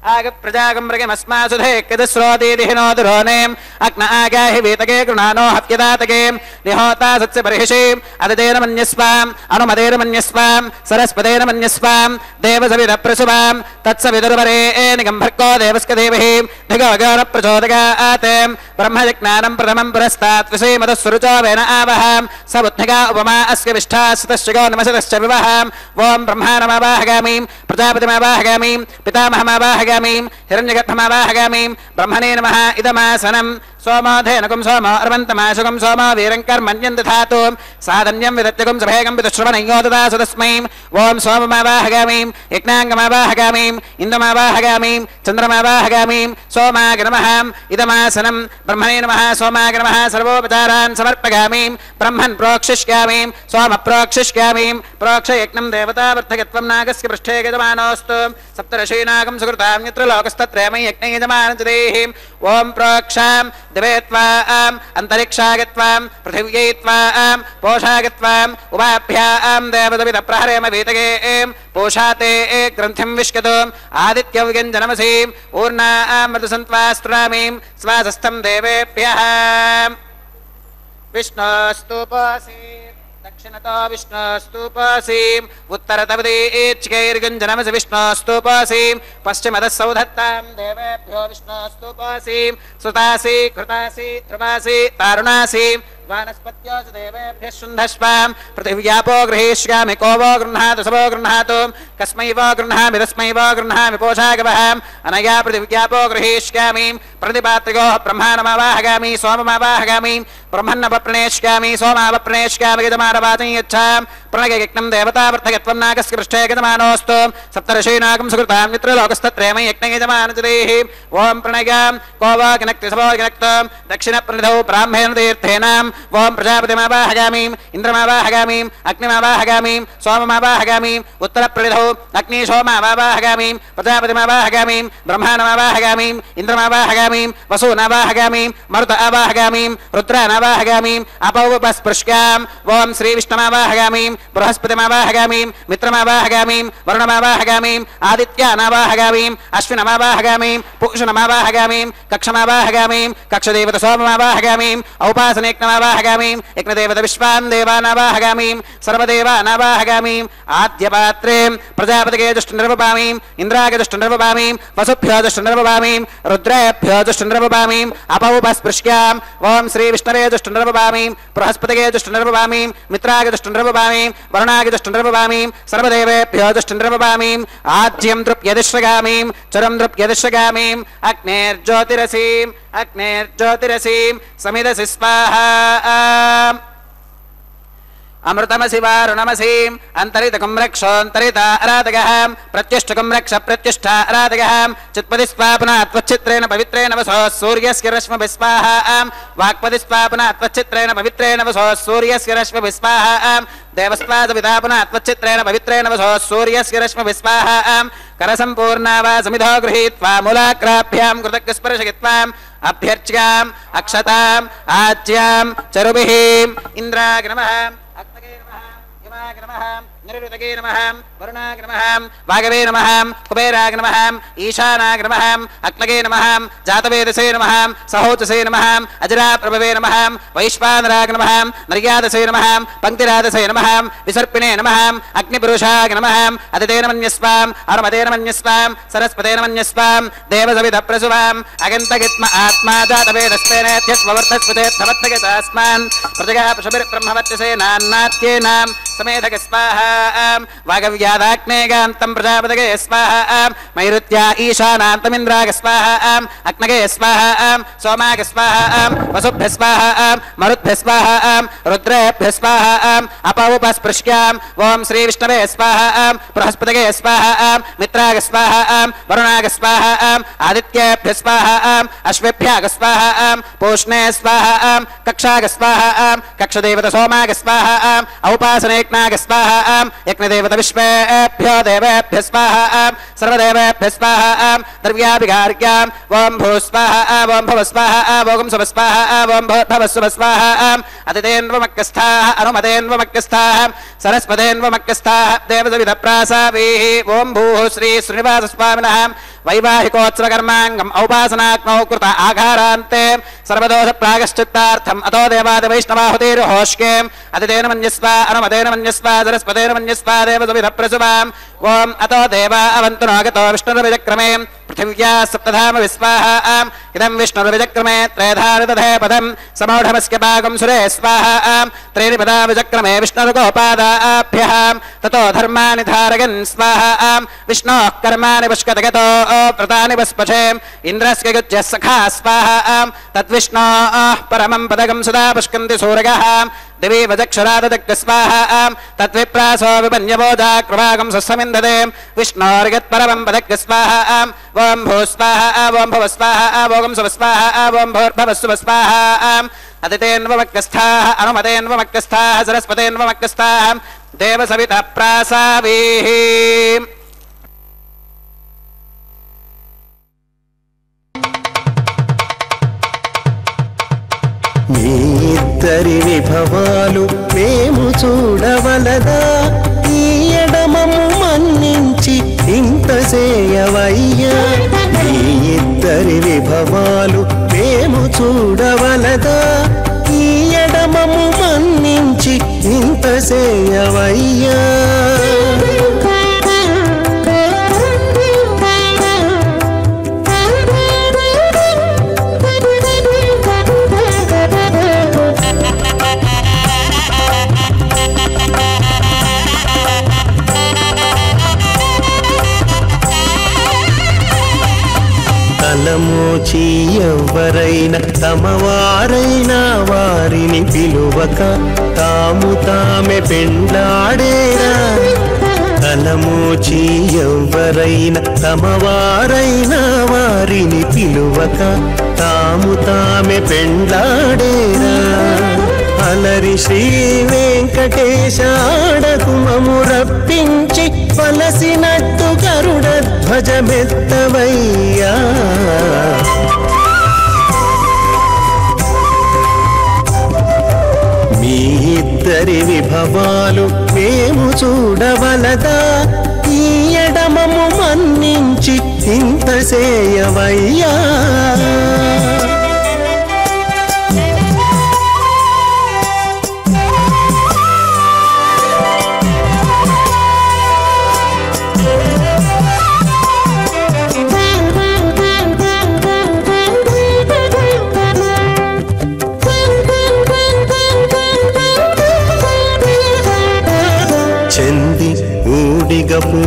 आग प्रजागमृगमस्मासुधे कदस्रोदीदिहिनोदुरोनेम् अग्न आगाहि वीतके गृणानो हत्यदातके निहोता सत्स्य बर्हिषीम् अदतेन मन्यस्वाम् अनुमतेन मन्यस्वाम् सरस्वतेन मन्यस्वाम् देवसविदप्रसुवाम् तत्सविदुर्वरे निगम्भर्को देवस्य देवहि धिगोगोन प्रचोदगात् ब्रह्मजज्ञानम् प्रथमम् पुरस्तात् विषयमदस्सुरुचो वेन आवहाम् स बुद्धिगा उपमा अस्य विष्ठास्तस्य गो नमसतश्च विवहाम् ओम् ब्रह्माणमावाहगामीम् प्रजापतिमावाहगामीम् पितामहमावाहगामीम् हिरण्यगर्भमावाहगामीम् ब्रह्मणे नमः इदमासनम् सोमोधेनकुं सोमो अर्वन्तमाशुकं सोमो वीरङ्कर्मण्यं दधातु साधन्यं विदत्यकुं सभेगं विदुश्रवणयो ददासु तस्मै ओं सोममावाहगामीं यज्ञाङ्गमावाहगामीं इन्दुमावाहगामीं चन्द्रमावाहगामीं सोमाय नमः इदमासनं ब्रह्मणे नमः सोमाय नमः सर्वोपचारान् समर्पयामीं ब्रह्मन् प्रोक्षिष्यामीं सोम प्रोक्षिष्यामीं प्रोक्ष यज्ञं देवतावर्थकत्वं नागस्य पृष्ठे यजमानोऽस्तु सप्तर्षीनागं सुकृतां यत्र लोकस्तत्रयमयि यज्ञे यजमानञ्चदेहिं ओं प्रोक्षां दिवेत्वाम् अन्तरिक्षागत्वाम् पृथिव्यैत्वाम् पोषागत्वाम् उभाभ्याम् देवदविदप्रहरेम वीतगे पोषाते ग्रन्थिं विश्कतु आदित्यव्यञ्जनमसीम् ऊर्णाम् मृदुसन्त्वास्तुरामीं स्वासस्थं देवेभ्यः विष्णोस्तुपासि दक्षिणतो विष्णोस्तुपासीम् उत्तरतवदीच्चैर्गञ्जनमसि विष्णोस्तुपासीम् पश्चिमतः सौधत्तां देवेभ्यो विष्णोस्तुपासीम् सुतासि कृतासि ध्रुवासि तारुणासि वानस्पत्योऽसि देवेभ्यः शुन्धस्वाम् पृथिव्यापो गृहीष्यामि को वो गृह्णातु सबो गृह्णातु कस्मै वो गृह्णामि तस्मै वो गृह्णामि पोषागवहाम् अनया पृथिव्यापो गृहीष्यामि प्रतिपात्रिकोः ब्रह्माणमावाहगामि सोममावाहगामि ब्रह्मन्नपप्रणेष्यामि सोमावप्रणेष्यामि यजमानवाचं यच्छाम् प्रणययज्ञं देवतावर्थकत्वं नागस्य पृष्ठे यजमानोऽस्तु सप्तर्षीनागं सुकृतां मित्रलोकस्तत्रयमयि यज्ञयजमानञ्चदेः ओं प्रणयां को वा गिनक्ति सबो गिनक्तं दक्षिणप्रणिधौ ब्राह्मेण तीर्थेनाम् ओं प्रजापतिमावाहगामीम् इन्द्रमावाहगामीम् अग्निमावाहगामीम् सोममावाहगामीम् उत्तरप्रणिधौ अग्नि सोमावाहगामीम् प्रजापतिमावाहगामीम् ब्रह्माणमावाहगामीम् इन्द्रमावाहगामीम् वसूनावाहगामीम् मरुत आवाहगामीम् रुद्रानावाहगामीम् अपौपस्पृश्याम् ओं श्रीविष्णुमावाहगामीम् बृहस्पतिमावाहगामीम् मित्रमावाहगामीम् वरुणमावाहगामीम् आदित्यानावाहगामीम् अश्विनमावाहगामीम् पूषणमावाहगामीम् कक्षमावाहगामीम् कक्षदेवत सोममावाहगामीम् औपासनेक्नमावाहगामीम् यज्ञदेवत विश्वान् देवानावाहगामीम् सर्वदेवानावाहगामीम् आद्यपात्रे प्रजापतिगे दुष्टनिर्वपामीम् इन्द्रागे दुष्टनिर्वपामीम् वसुभ्यो दुष्टनिर्वपामीम् रुद्रेभ्यो दुष्टनिर्वपामीम् अपौपस्पृश्याम् ओं श्रीविष्णवे दुष्टनिर्वपामीम् बृहस्पतिगे दुष्टनिर्वपामीम् मित्रागे दुष्टनिर्वपामीम् वरुणागे दुष्टनिर्वपामीम् सर्वदेवेभ्यो दुष्टनिर्वपामीम् आज्यं द्रुप्यदिश्रगामीम् चरं द्रुप्यदिश्रगामीम् अग्नेर्ज्योतिरसीम् समिदसि स्वाहा अमृतमसि वारुणमसीम् अन्तरितकं रक्षोऽन्तरिता अराधगः प्रत्युष्टकं रक्ष प्रतिष्ठा अराधगः चित्पदि स्वापना त्वच्चित्रेण पवित्रेण वसो सूर्यस्य रश्मिभिः स्वाहा वाक्पदि स्वापना त्वच्चित्रेण पवित्रेण वसो सूर्यस्य रश्मिभिः स्वाहा देवस्वादविदापना त्वच्चित्रेण पवित्रेण वसो सूर्यस्य रश्मिभिः स्वाहा करसम्पूर्णा वा समिधो गृहीत्वा मूलाग्राभ्यां कृतज्ञस्पर्शयित्वाम् अभ्यर्च्याम् अक्षताम् आज्यां चरुभिः इन्द्राय नमः अग्नये नमः यमाय नमः निरुतगे नमः वरुणाय नमः वागवे नमः कुबेराय नमः ईशानाय नमः अग्नये नमः जातवेदसे नमः सहोचसे नमः अजराप्रभवे नमः वैश्वानराय नमः नर्यादसे नमः पंक्तिरादसे नमः विसर्पिणे नमः अग्निपुरुषाय नमः अदितेन मन्यस्वाम् अरुमतेन मन्यस्वाम् सरस्वतेन मन्यस्वाम् देवसविदप्रसुवाम् अगन्तगित्म आत्मा जातवेदस्तेनेत्यस्ववर्तस्वतेत्थवत्तगतास्मान् प्रजगा पशुभिर्ब्रह्मवत्यसेनान्नात्येनां समेधग स्वाहा वागव्यादाग्नेगान्तं प्रजापतगे स्वाहा मैरुत्या ईशानान्तमिन्द्राग स्वाहा अग्नगे स्वाहा सोमाग स्वाहा वसुभ्यः स्वाहा मरुद्भ्यः स्वाहा रुद्रेभ्यः स्वाहा अपौपस्पृश्याम् ओं श्रीविष्णवे स्वाहा बृहस्पतगे स्वाहा मित्राग स्वाहा वरुणाग स्वाहा आदित्येभ्यः स्वाहा अश्वेभ्याग स्वाहा पूष्णे स्वाहा कक्षाग स्वाहा कक्षदेवत सोमाग स्वाहा औपासनेक्नाग स्वाहा యజ్ఞదేవత విశ్వేభ్యో దేవేభ్య స్వాహా సర్వదేవేభ్య స్వాహా ద్రవ్యాభిగార్గ్యాం ఓం భూ స్వాహా ఓం భవ స్వాహా ఓం శుభ స్వాహా ఓం భవ శుభ స్వాహా అతిథేన్వమక్కస్థాః అనుమదేన్వమక్కస్థాః సరస్వదేన్వమక్కస్థాః దేవసవిధ ప్రాసావీః ఓం భూః శ్రీ శ్రీనివాస స్వామినః వైవాహికోత్సవకర్మాంగం ఔపాసనాగ్నౌ కృత ఆఘారాంతే సర్వదోష ప్రాగశ్చిత్తార్థం అతో దేవాది వైష్ణవాహుతేరుహోష్కే అతిథేన మన్యస్వ అనుమదేన మన్యస్వ సరస్వదేన మన్యస్వ దేవసవిధ ప్రసువాం ఓం అతో దేవా అవంతు నాగతో విష్ణుర్విచక్రమే పృథివ్యా సప్తధామ విస్వాహా ఇదం విష్ణుర్విచక్రమే త్రేధారిదధే పదం సమౌఢమస్య భాగం సురే స్వాహా త్రీణి పదా విచక్రమే విష్ణుర్గోపాదాభ్యః తతో ధర్మాని ధారయన్ స్వాహా విష్ణోః కర్మాణి పుష్కతగతో వ్రతాని వస్పశే ఇంద్రస్య గుజ్యః సఖా స్వాహా తద్విష్ణోః పరమం పదగం సదా పుష్కంతి సూరగః దివి వజక్షరాదదగ్ధ స్వాహా తద్విప్రాసో విపన్యబోధా కృపాగం సస్సమిందదే విష్ణోర్గత్పరమం పదగ్ధ స్వాహా ఓం భూ స్వాహా ఓం భవ స్వాహా ఓం శుభ స్వాహా ఓం భూర్భవ శుభ స్వాహా అతిథేన్వమక్కస్థాః అనుమదేన్వమక్కస్థాః సరస్వతేన్వమక్కస్థాః దేవసవిత ప్రాసావీః మీ ఇద్దరి విభవాలు మేము చూడవలదా ఈ ఎడమము మన్నించి ఇంత చేయవయ్యా మీ ఇద్దరి విభవాలు మేము చూడవలదా ఈ ఎడమము మన్నించి ఇంత చేయవయ్యా తలమోచి ఎవ్వరైనా తమవారైనా వారిని పిలువక తాము తామే పెండ్లాడేరా తలమోచి ఎవ్వరైనా తమవారైనా వారిని పిలువక తాము తామే పెండ్లాడేరా అలరి శ్రీ వెంకటేశాడకు మము రప్పించి పలసినట్టు గరుడ ధ్వజమెత్తవయ్యా మీ ఇద్దరి విభవాలు మేము చూడవలదా ఈ ఎడమము మన్నించి ఇంత చేయవయ్యా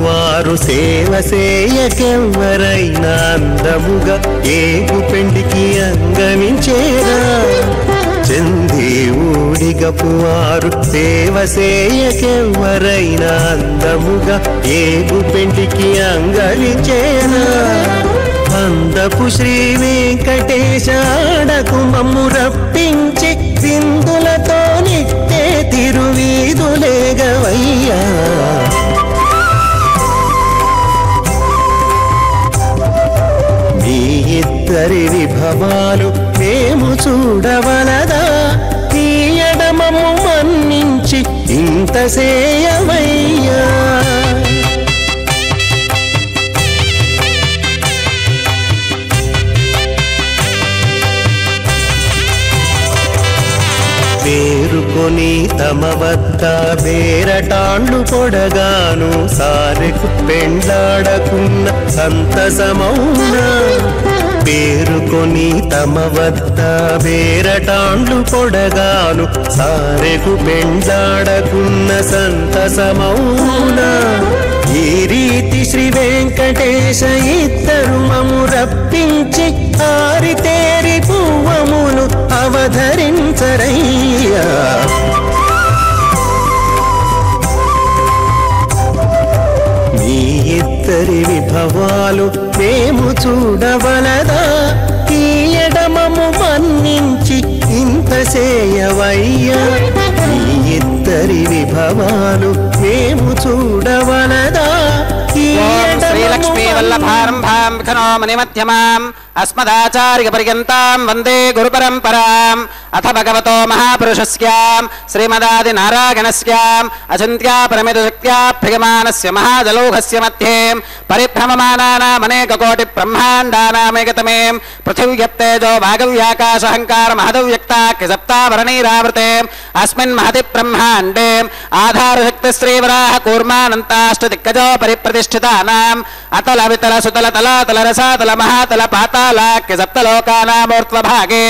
వారు సేవ సేయకెవ్వరైనా అందముగా ఏగు పెండికి అంగమించేరా చంది ఊడిగపు వారు సేవ సేయకెవ్వరైనా అందముగా ఏగు పెండికి అంగమించేరా అందపు శ్రీ వెంకటేశాడకు మమ్ము రప్పించి విందులతో నిట్టే తిరువీధులేగవయ్యా ఇద్దరి విభవాలు మేము చూడవలదా ఈ ఎడమము మన్నించి ఇంత చేయవయ్యా పేరుకొని తమ వద్ద బేరటాండ్లు పొడగాను సారెకు పెండ్లాడకున్న సంతసమౌనా పేరుకొని తమ వద్ద బేరటాండ్లు పొడగాను సారెకు పెండ్లాడకున్న సంతసమౌనా ఈ రీతి శ్రీ వెంకటేశ ఇద్దరు మము రప్పించి ఆరితేరి పువ్వములు అవధరించరయ్యా మీ ఇద్దరి విభవాలు మేము చూడవలదా ఈ ఎడమము మన్నించి ఇంత చేయవయ్యా మీ ఇద్దరి విభవాలు మేము मणिमध्यमाम् अस्मदाचार्यपर्यन्ताम् वन्दे गुरुपरम्पराम् अथ भगवतो महापुरुषस्याम् श्रीमदादिनारायणस्याम् अचिन्त्यापरमितशक्त्या प्रियमानस्य महाजलौघस्य मध्ये परिभ्रममानानामनेककोटिब्रह्माण्डानामेकतमे पृथिव्यप्तेजो वागव्याकाशहङ्कार महदव्यक्ताख्य सप्तावरणैरावृते अस्मिन् महति ब्रह्माण्डे आधारशक्तिश्रीवराह कूर्मानन्ताष्टदिक्कजो परिप्रतिष्ठितानाम् अतल वितल सुतल तलातल रसातल महातल पातालाख्य सप्तलोकानामूर्ध्वभागे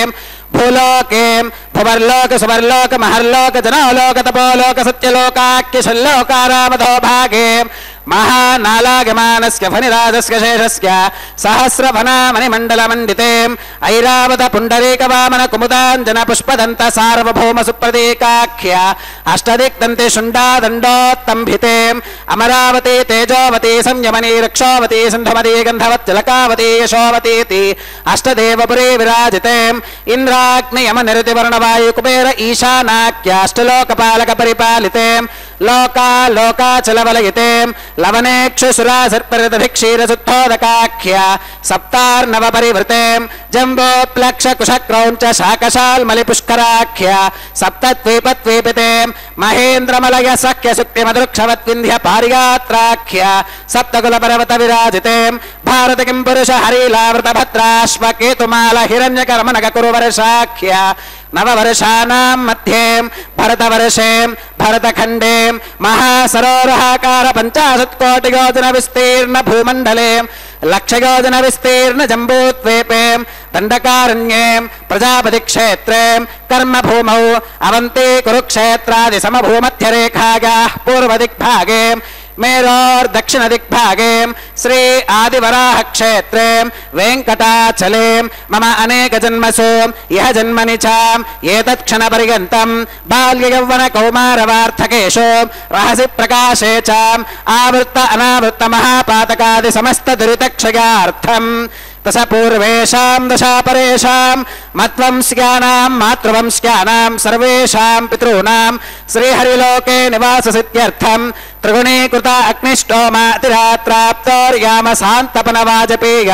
भूलोके भुवर्लोक सुवर्लोक महर्लोक जनोलोक तपोलोक सत्यलोकाख्य षल्लोकारामधो भागे महानालागमानस्य फनिराजस्य शेषस्य सहस्रफनामणिमण्डलमण्डिते ऐरावत पुण्डरीकवामन कुमुदाञ्जन पुष्पदन्त सार्वभौम सुप्रतीकाख्य अष्टदिक्दन्ते शुण्डादण्डोत्तम्भिते अमरावती तेजोवती संयमनी रक्षोवती सिन्धुमती गन्धवज्जलकावती यशोवतीति अष्टदेवपुरी विराजिते इन्द्राग्नियमनिरतिवर्णवायु कुबेर ईशानाख्याष्टलोकपालक परिपालिते लोका लोकाचलवलयिते लवनेक्षुसुरासर्परिदधिक्षीरसुद्धोदकाख्य सप्तार्णव परिवृते जम्बोप्लक्ष कुशक्रौञ्च शाकशाल्मलिपुष्कराख्य सप्तद्वीपद्वीपिते महेन्द्रमलय सख्य सुक्तिमदृक्षवद्विन्ध्य पारियात्राख्य सप्तकुलपर्वत विराजिते भारत किं पुरुष हरिलावृत भद्राश्व केतुमाल हिरण्यकर्मणक कुरुवर्षाख्य नववर्षाणां मध्ये भरतवर्षे भरतखण्डे महासरोवराकार 50 कोटियोजन विस्तीर्ण भूमण्डले लक्षयोजन विस्तीर्ण जम्बूद्वीपे दण्डकारण्ये प्रजापति क्षेत्रे कर्मभूमौ अवन्ती कुरुक्षेत्रादि समभूमध्यरेखायाः पूर्वदिग्भागे मेरोर्दक्षिण दिग्भागे श्री आदिवराह क्षेत्रे वेंकटाचले मम अनेक जन्मसु यह जन्मनि च एतत्क्षण पर्यन्तं बाल्य यौवन कौमार वार्धकेषु रहसि प्रकाशे च आवृत्त अनावृत्त महापातकादि समस्त दुरितक्षयार्थं तस पूर्वेषां दशापरेषां मत्वंस्यानां मातृवंस्यानां सर्वेषां पितॄणां श्रीहरिलोके निवाससिद्ध्यर्थं त्रिगुणीकृत अग्निष्टोम अतिरात्राप्तोर्याम शान्तपनवाजपेय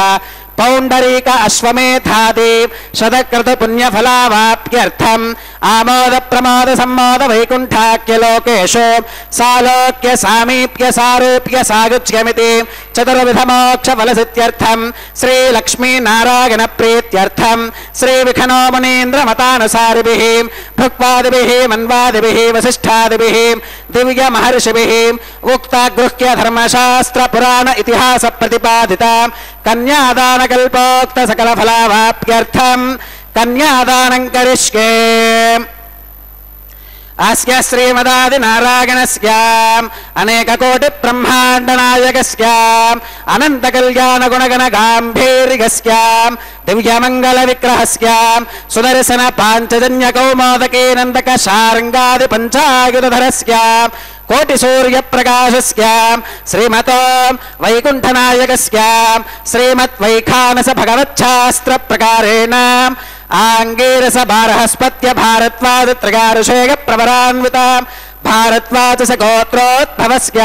पौण्डरीक अश्वमेधादि शतक्रतु पुण्यफलावाप्त्यर्थम् आमोद प्रमोद सम्मोद वैकुण्ठाख्य लोकेषु सालोक्य सामीप्य सारूप्य सायुज्यमिति चतुर्विध मोक्ष फलसिद्ध्यर्थं श्री लक्ष्मी नारायण प्रीत्यर्थं श्री विखनो मुनीन्द्र मतानुसारिभिः भृक्वादिभिः मन्वादिभिः वसिष्ठादिभिः दिव्य महर्षिभिः उक्त गृह्य धर्मशास्त्र पुराण इतिहास प्रतिपादिता कन्यादान कल्पोक्त सकल फलावाप्त्यर्थं कन्यादानं करिष्ये अस्य श्रीमदादिनारायणस्य अनेक कोटि ब्रह्मांड नायकस्य अनंत कल्याण गुणगण गांभीर्यस्य दिव्य मंगल विग्रहस्य सुदर्शन पांचजन्य कौमोदके नंदक शार्ंगादि पंचायुधधरस्य कोटि सूर्य प्रकाशस्य श्रीमतो वैकुंठनायकस्य श्रीमत् वैखानस भगवच्छास्त्र प्रकारेण आंगीरस बारहस्पत्य भारद्वाज त्रगारुषेय प्रवरान्विता भारद्वाज गोत्रोद्भवस्य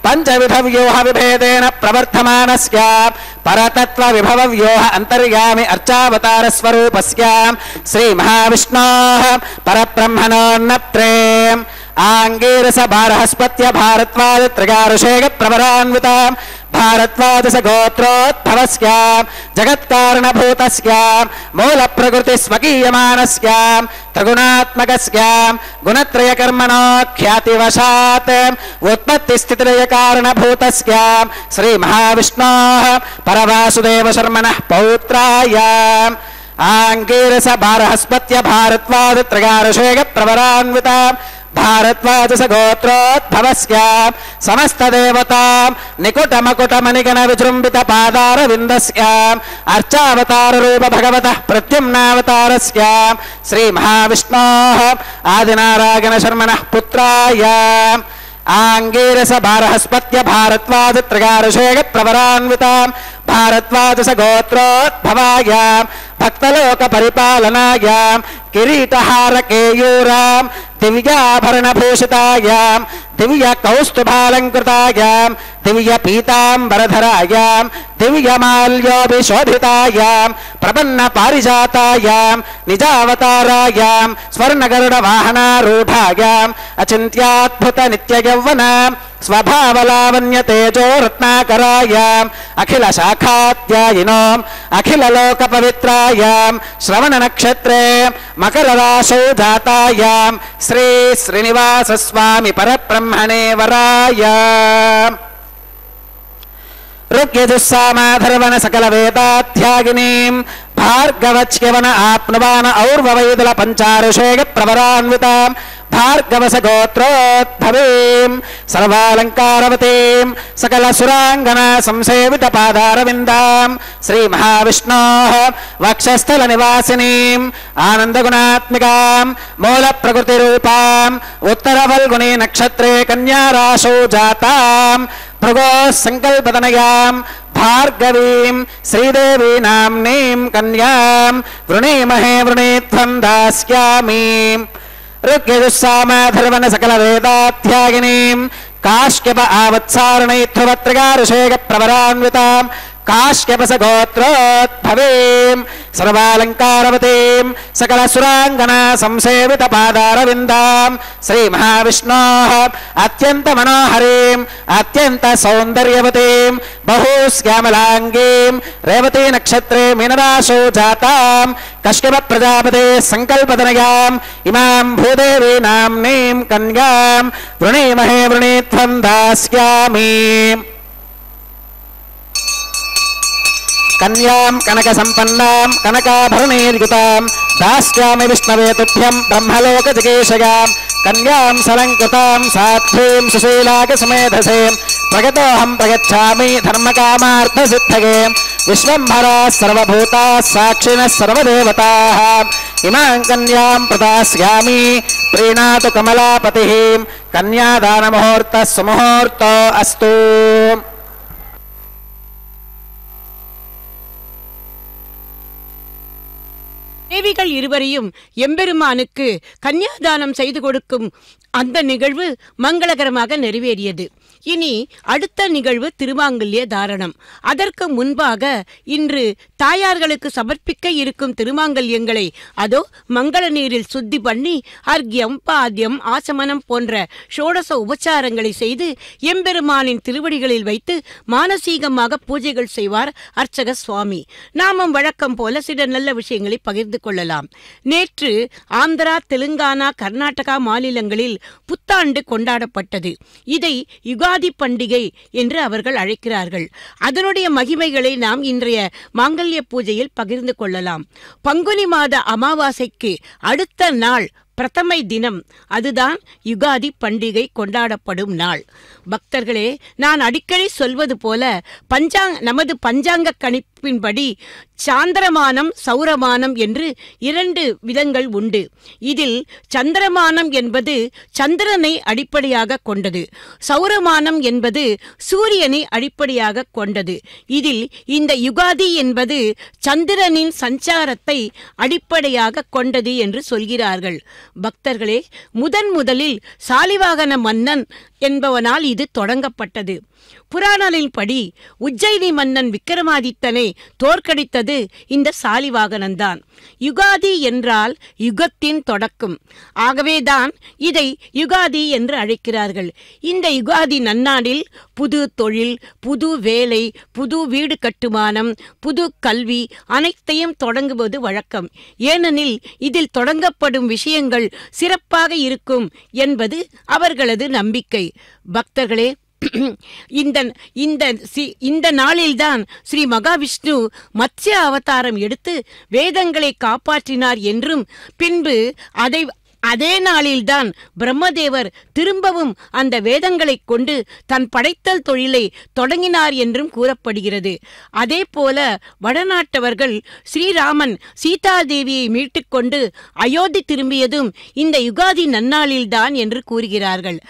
पंचविध व्यूह विभेदेन प्रवर्धमानस्य परतत्व विभव व्यूह अंतर्यामि अर्चावतार स्वरूपस्य श्री महाविष्णोः परब्रह्मणोन्नत्रे आंगीरस बारहस्पत्य भारद्वाज त्रगारुषेय प्रवरान्विता भारद्वाज गोत्रोद्भवस्य जगत्कारणभूतस्य मूल प्रकृति स्वकीयमानस्य त्रिगुणात्मकस्य गुणत्रय कर्मणो ख्यातिवशात् उत्पत्ति स्थितिलय कारणभूतस्य श्री महाविष्णोः परवासुदेव शर्मणः पौत्राय आंगीरस बारहस्पत्य भारद्वाज त्रगारुषेय प्रवरान्विता भारद्वाज गोत्रोद्भवस्य समस्त देवता निकुट मकुट मणिगण विजृंभित पादार विंदस्य अर्चावतार रूप भगवतः प्रद्युम्नावतारस्य श्री महाविष्णोः आदिनारायण शर्मणः पुत्राय आंगीरस बारहस्पत्य भारद्वाज त्रगारुषेय प्रवरान्विता भारद्वाज गोत्रोद्भवाय भक्तलोक परिपालनाय किरीटहार केयूरां दिव्याभरण भूषिताय दिव्य कौस्तुभालंकृताय दिव्य पीतांबरधरायां दिव्यमाल्योभिशोभितायां प्रपन्न पारिजातायां निजावतारायां स्वर्णगरुडवाहनारूढायाम् अचिन्त्याद्भुत नित्ययौवनां स्वभावलावण्य तेजो रत्नाकरायाम् अखिल शाखात्यायिनोम् अखिल लोक पवित्रायाम् श्रवण नक्षत्रे मकर राशौ जातायाम् श्री श्रीनिवास स्वामी परब्रह्मणे वराय ऋग्यजुस्सामाधर्वण सकल वेदाध्यागिनीं भार्गवच्यवन आप्नुवान और्ववैदल पंचारुषेग प्रवरान्वितां भार्गवस गोत्रोद्भवीं सर्वालंकारवतीं सकल सुरांगना संसेवित पादारविन्दां श्री महाविष्णोः वक्षस्थल निवासिनीं आनंद गुणात्मिकां मूल प्रकृति रूपां उत्तर फल्गुनी नक्षत्रे कन्या राशौ जातां भृगो संकल्पतनयां भार्गवीं श्रीदेवी नाम्नीं कन्यां वृणीमहे वृणीत्वं दास्यामि ऋग्यजुस्सामाधर्वण सकल वेदाध्यागिनीं काश्यप आवत्सारणैत्वपत्रिकारुषेग प्रवरान्वितां काश्यपस गोत्रोद्भवीं सर्वालंकारवतीं सकल सुरांगना संसेवित पादारविन्दां श्री महाविष्णोः अत्यंत मनोहरीं अत्यंत सौंदर्यवतीं बहुश्यामलांगीं रेवती नक्षत्रे मीनराशौ जातां कश्यप प्रजापते संकल्पतनयाम् इमां भूदेवी नाम्नीं कन्यां वृणीमहे वृणीत्वं दास्यामि कन्यां कनक संपन्नां कनकाभरणैर्युतां दास्यामि विष्णवे तुभ्यं ब्रह्मलोक जिगीषयां कन्यां सलङ्कृतां साध्वीं सुशीलाक सुमेधसें प्रगतोऽहं प्रगच्छामि धर्मकामार्थसिद्धये विश्वम्भराः सर्वभूताः साक्षिणः सर्वदेवताः इमां कन्यां प्रदास्यामि प्रीणातु कमलापतिः कन्यादानमुहूर्तः सुमुहूर्तो अस्तु தேவிகள் இருவரையும் எம்பெருமானுக்கு கன்யாதானம் செய்து கொடுக்கும் அந்த நிகழ்வு மங்களகரமாக நிறைவேறியது. இனி அடுத்த நிகழ்வு திருமாங்கல்ய தாரணம். அதற்கு முன்பாக இன்று தாயார்களுக்கு சமர்ப்பிக்க இருக்கும் திருமாங்கல்யங்களை அதோ மங்கள நீரில் சுத்தி பண்ணி அர்க்யம் பாத்தியம் ஆசமனம் போன்ற ஷோடச உபச்சாரங்களை செய்து எம்பெருமானின் திருவடிகளில் வைத்து மானசீகமாக பூஜைகள் செய்வார் அர்ச்சக சுவாமி. நாமும் வழக்கம் போல சில நல்ல விஷயங்களை பகிர்ந்து கொள்ளலாம். நேற்று ஆந்திரா, தெலுங்கானா, கர்நாடகா மாநிலங்களில் புத்தாண்டு கொண்டாடப்பட்டது. இதை யுகாதி பண்டிகை என்று அவர்கள் அழைக்கிறார்கள். அதனுடைய மகிமைகளை நாம் இன்றைய மாங்கல்ய பூஜையில் பகிர்ந்து கொள்ளலாம். பங்குனி மாத அமாவாசைக்கு அடுத்த நாள் பிரதமை தினம், அதுதான் யுகாதி பண்டிகை கொண்டாடப்படும் நாள். பக்தர்களே, நான் அடிக்கடி சொல்வது போல நமது பஞ்சாங்க கணிப்பின்படி சாந்திரமானம் சௌரமானம் என்று 2 விதங்கள் உண்டு. இதில் சந்திரமானம் என்பது சந்திரனை அடிப்படையாக கொண்டது, சௌரமானம் என்பது சூரியனை அடிப்படையாக கொண்டது. இதில் இந்த யுகாதி என்பது சந்திரனின் சஞ்சாரத்தை அடிப்படையாக கொண்டது என்று சொல்கிறார்கள். பக்தர்களே, முதலில் சாலிவாகன மன்னன் என்பவனால் இது தொடங்கப்பட்டது. புராணங்களின்படி உஜ்ஜயினி மன்னன் விக்ரமாதித்தனை தோற்கடித்தது இந்த சாலிவாகனன்தான். யுகாதி என்றால் யுகத்தின் தொடக்கம். ஆகவேதான் இதை யுகாதி என்று அழைக்கிறார்கள். இந்த யுகாதி நன்னாளில் புது தொழில், புது வேலை, புது வீடு கட்டுமானம், புது கல்வி அனைத்தையும் தொடங்குவது வழக்கம். ஏனெனில் இதில் தொடங்கப்படும் விஷயங்கள் சிறப்பாக இருக்கும் என்பது அவர்களது நம்பிக்கை. பக்தர்களே, இந்த நாளில்தான் ஸ்ரீ மகாவிஷ்ணு மத்ஸ்ய அவதாரம் எடுத்து வேதங்களை காப்பாற்றினார் என்றும், பின்பு அதே நாளில்தான் பிரம்மதேவர் திரும்பவும் அந்த வேதங்களை கொண்டு தன் படைத்தல் தொழிலை தொடங்கினார் என்றும் கூறப்படுகிறது. அதே போல வடநாட்டவர்கள் ஸ்ரீராமன் சீதாதேவியை மீட்டுக்கொண்டு அயோத்தி திரும்பியதும் இந்த யுகாதி நன்னாளில்தான் என்று கூறுகிறார்கள்.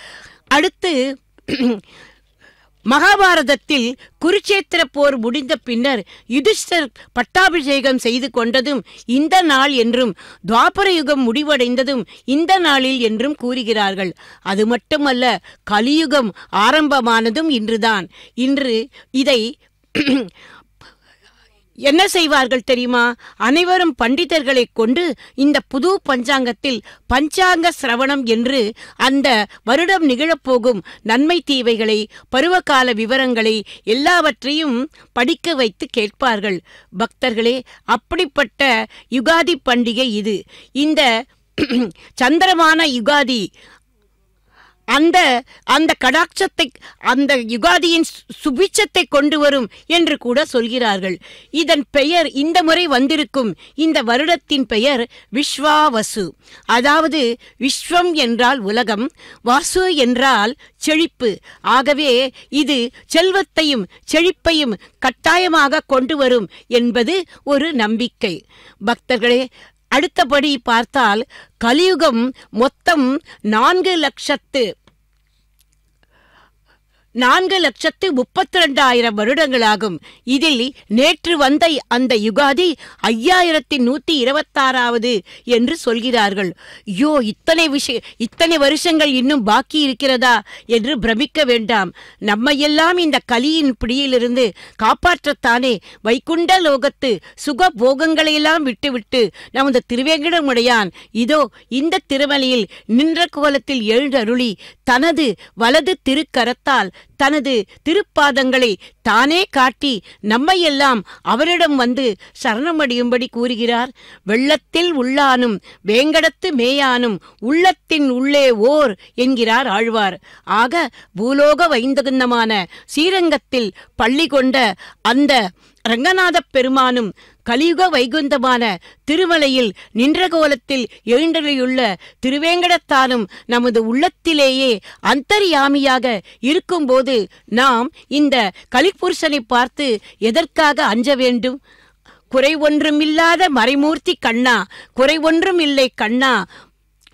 அடுத்து மகாபாரதத்தில் குருச்சேத்திர போர் முடிந்த பின்னர் யுதிஷ்டர் பட்டாபிஷேகம் செய்து கொண்டதும் இந்த நாள் என்றும் துவாபர யுகம் முடிவடைந்ததும் இந்த நாளில் என்றும் கூறுகிறார்கள். அது மட்டுமல்ல, கலியுகம் ஆரம்பமானதும் இன்றுதான். இன்று இதை என்ன செய்வார்கள் தெரியுமா? அனைவரும் பண்டிதர்களை கொண்டு இந்த புது பஞ்சாங்கத்தில் பஞ்சாங்க சிரவணம் என்று அந்த வருடம் நிகழப்போகும் நன்மை தீவைகளை, பருவகால விவரங்களை எல்லாவற்றையும் படிக்க வைத்து கேட்பார்கள். பக்தர்களே, அப்படிப்பட்ட யுகாதி பண்டிகை இது. இந்த சந்திரமான யுகாதி அந்த கடாட்சத்தை, அந்த யுகாதியின் சுபிட்சத்தை கொண்டு வரும் என்று கூட சொல்கிறார்கள். இதன் பெயர், இந்த முறை வந்திருக்கும் இந்த வருடத்தின் பெயர் விஸ்வாவசு. அதாவது விஸ்வம் என்றால் உலகம், வாசு என்றால் செழிப்பு. ஆகவே இது செல்வத்தையும் செழிப்பையும் கட்டாயமாக கொண்டு வரும் என்பது ஒரு நம்பிக்கை. பக்தர்களே, அடுத்தபடி பார்த்தால் கலியுகம் மொத்தம் 4,32,000 வருடங்களாகும். இதில் நேற்று வந்த அந்த யுகாதி 5126வது என்று சொல்கிறார்கள். ஐயோ, இத்தனை வருஷங்கள் இன்னும் பாக்கி இருக்கிறதா என்று பிரமிக்க வேண்டாம். நம்மையெல்லாம் இந்த கலியின் பிடியிலிருந்து காப்பாற்றத்தானே வைகுண்ட லோகத்து சுக போகங்களையெல்லாம் விட்டுவிட்டு நமது திருவேங்கடமுடையான் இதோ இந்த திருமலையில் நின்ற கோலத்தில் எழுந்தருளி தனது வலது திருக்கரத்தால் தனது திருப்பாதங்களை தானே காட்டி நம்மையெல்லாம் அவரிடம் வந்து சரணமடையும்படி கூறுகிறார். வெள்ளத்தில் உள்ளானும் வேங்கடத்து மேயானும் உள்ளத்தின் உள்ளே ஓர் என்கிறார் ஆழ்வார். ஆக பூலோக வைந்தகந்தமான ஸ்ரீரங்கத்தில் பள்ளி கொண்ட அந்த ரங்கநாத பெருமானும் கலியுக வைகுந்தமான திருமலையில் நின்ற கோலத்தில் எழுந்தருளியுள்ள திருவேங்கடத்தானும் நமது உள்ளத்திலேயே அந்தர்யாமியாக இருக்கும்போது நாம் இந்த கலிபுருஷனை பார்த்து எதற்காக அஞ்ச வேண்டும்? குறை ஒன்றுமில்லாத மறைமூர்த்தி கண்ணா, குறை ஒன்றும் இல்லை கண்ணா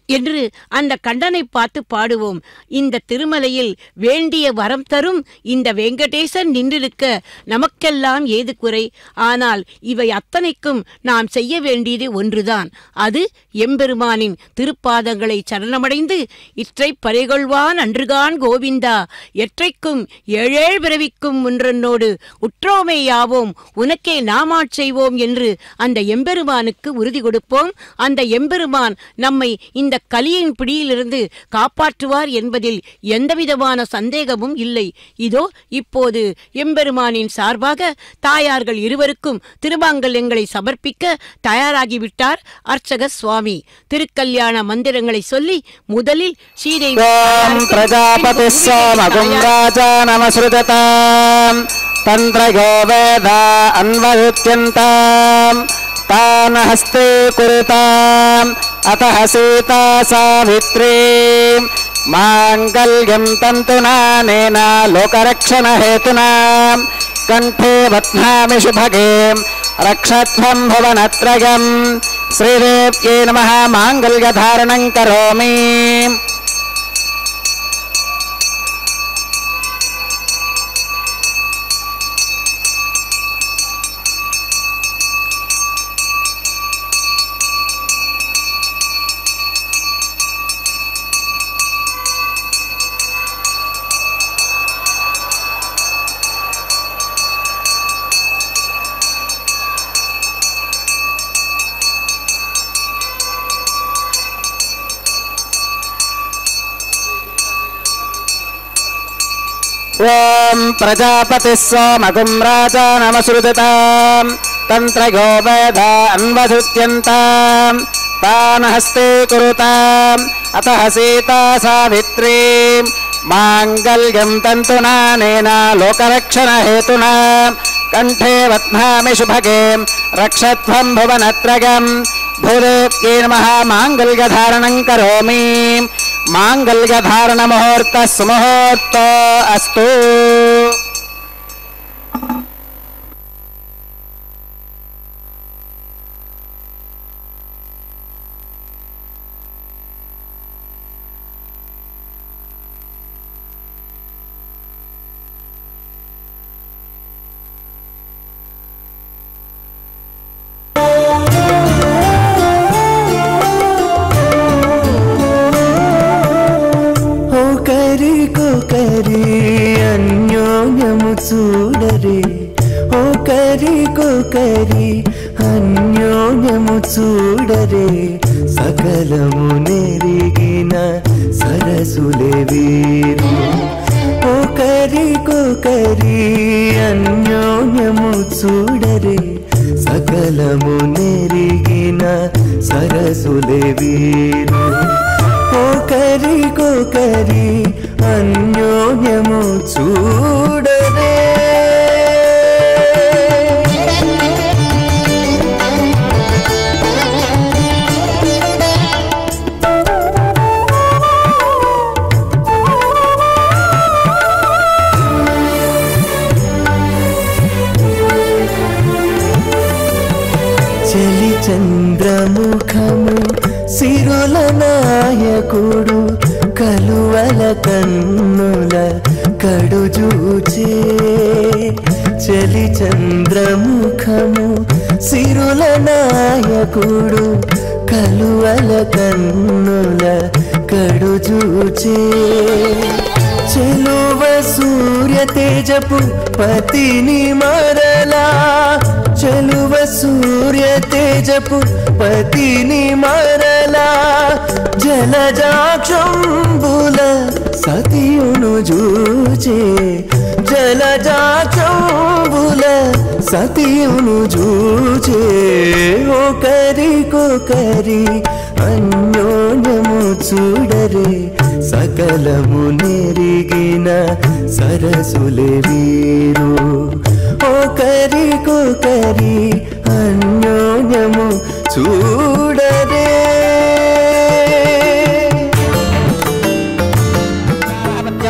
என்று அந்த கண்டனை பார்த்து பாடுவோம். இந்த திருமலையில் வேண்டிய வரம் தரும் இந்த வெங்கடேசன் நின்றிருக்க நமக்கெல்லாம் ஏது குறை? ஆனால் இவை அத்தனைக்கும் நாம் செய்ய வேண்டியது ஒன்றுதான். அது எம்பெருமானின் திருப்பாதங்களை சரணமடைந்து இற்றை பறைகொள்வான் அன்றுகான் கோவிந்தா, எற்றைக்கும் ஏழேழ் பிறவிக்கும் ஒன்றனோடு உற்றோமே யாவோம் உனக்கே நாமாட் செய்வோம் என்று அந்த எம்பெருமானுக்கு உறுதி கொடுப்போம். அந்த எம்பெருமான் நம்மை இந்த கலியின் பிடியிலிருந்து காப்பாற்றுவார் என்பதில் எந்தவிதமான சந்தேகமும் இல்லை. இதோ இப்போது எம்பெருமானின் சார்பாக தாயார்கள் இருவருக்கும் திருமாங்கல்யங்களை சமர்ப்பிக்க தயாராகிவிட்டார் அர்ச்சக சுவாமி. திருக்கல்யாண மந்திரங்களை சொல்லி முதலில் ஸ்ரீதேவி பிரஜாபதி சோமகும் ராஜா நமஸ்ருததாம் தந்திரயோ வேதா அன்வயுத்யந்தாம் तान हस्ते कुरुताम् अतः सीता सावित्री माङ्गल्यं तन्तुनानेन लोकरक्षणहेतुना कण्ठे बध्नामि शुभगे रक्षध्वं भुवनत्रयम् श्रीदेव्यै नमः माङ्गल्यधारणं करोमि. ओम प्रजापति सोमगुं राजा नमस्रुताम् तंत्रयो वेदा अन्वधुत्यन्ताम् तान् हस्ते कुरुताम् अतः सीता सावित्री माङ्गल्यं तन्तुनानेन लोकरक्षणहेतुना कण्ठे बध्नामि शुभगे रक्षध्वं भुवनत्रयम् भूदेव्यै नमः माङ्गल्यधारणं करोमि. माङ्गल्यधारण मुहूर्त सुमुहूर्त अस्तु. ఒకరికొకరి అన్యోన్యము చూడరే ఒకరికొకరి అన్యోన్యము చూడరే సకలము నెరిగిన సరసులే వీరు ఒకరికొకరి అన్యోన్యము చూడరే సకలము నెరిగిన సరసులే వీరు ఒకరికొకరి అన్యోన్యము చూడరే చలి చంద్రముఖము సిరుల నాయకుడు కలువల కన్నుల కడుజూచే చలి చంద్రముఖము సిరుల నాయకుడు కలువల కన్నుల కడుజూచే చెలువ సూర్య తేజపు పతిని మరలా చెలువ సూర్య తేజపు పతిని మరలా జలజాక్షంబుల సతియును జూచే జలజాక్షంబుల సతియును జూచే ఒకరికొకరి అన్యోన్యము చూడరే సకలము నెరిగిన సరసులే వీరు ఒకరికొకరి అన్యోన్యము చూడరే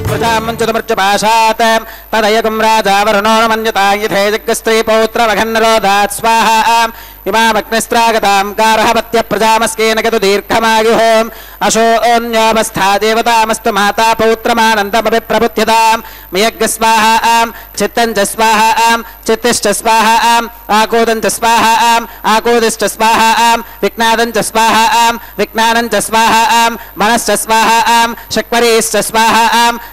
ప్రజామంచుతమర్చపాశాత్ తదయకం రాజా వరుణో మన్యతా యథే జగ్స్త్రీ పౌత్రవఘన్నరోధాత్ స్వాహా ఇమామగ్నిస్త్రాగతాం గార్హవత్య ప్రజామస్కేన గతు దీర్ఘమాయుః అశోన్యోమస్థా దేవతామస్తు మాతా పౌత్రమానందమపి ప్రబుద్ధ్యతాం మయజ్ఞ స్వాహా చిత్తం చ స్వాహా చిత్తిశ్చ స్వాహా ఆకోదం చ స్వాహా ఆకోదిశ్చ స్వాహా విజ్ఞానం చ స్వాహా విజ్ఞానం చ స్వాహా మనశ్చ స్వాహా శక్వరీశ్చ స్వాహా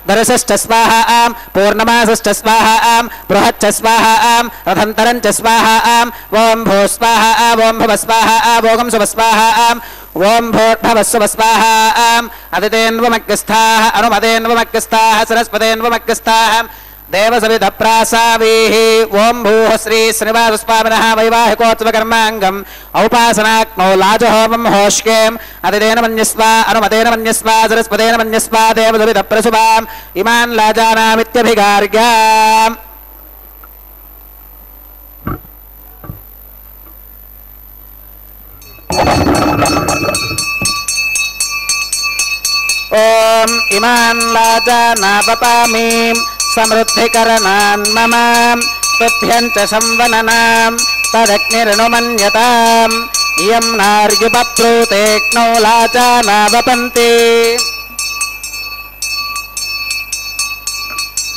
దరసశ్చ స్వాహా పూర్ణమాసశ్చ స్వాహా బృహచ్చ స్వాహా రథంతరం చ స్వాహా ఓం భూ స్వాహా ఓం భవ స్వాహా ఓం శుభ స్వాహా ఓం భూర్భవస్వ స్వాహా అదితేన్వమగ్రస్థాః అనుమదేన్వమగ్రస్థాః సరస్వతేన్వమగ్రస్థాః దేవసవిధ ప్రాసావీః ఓం భూః శ్రీ శ్రీనివాసస్వామినః వైవాహికోత్సవకర్మాంగం ఔపాసనాగ్నౌ లాజహోమం హోష్కేం అదితేన మన్యస్వ అనుమదేన మన్యస్వ సరస్వతేన మన్యస్వ దేవసవిధ ప్రసుభాం ఇమాన్ లాజానామిత్యభిగార్గ్యాం ఓం ఇమాన్ లాజానావపామీం సమృద్ధికరణాన్ మమ తుభ్యం చ సంవననాం తదగ్నిరనుమన్యతాం ఇయం నార్యుపప్రూతేక్నౌ లాజానావపంతి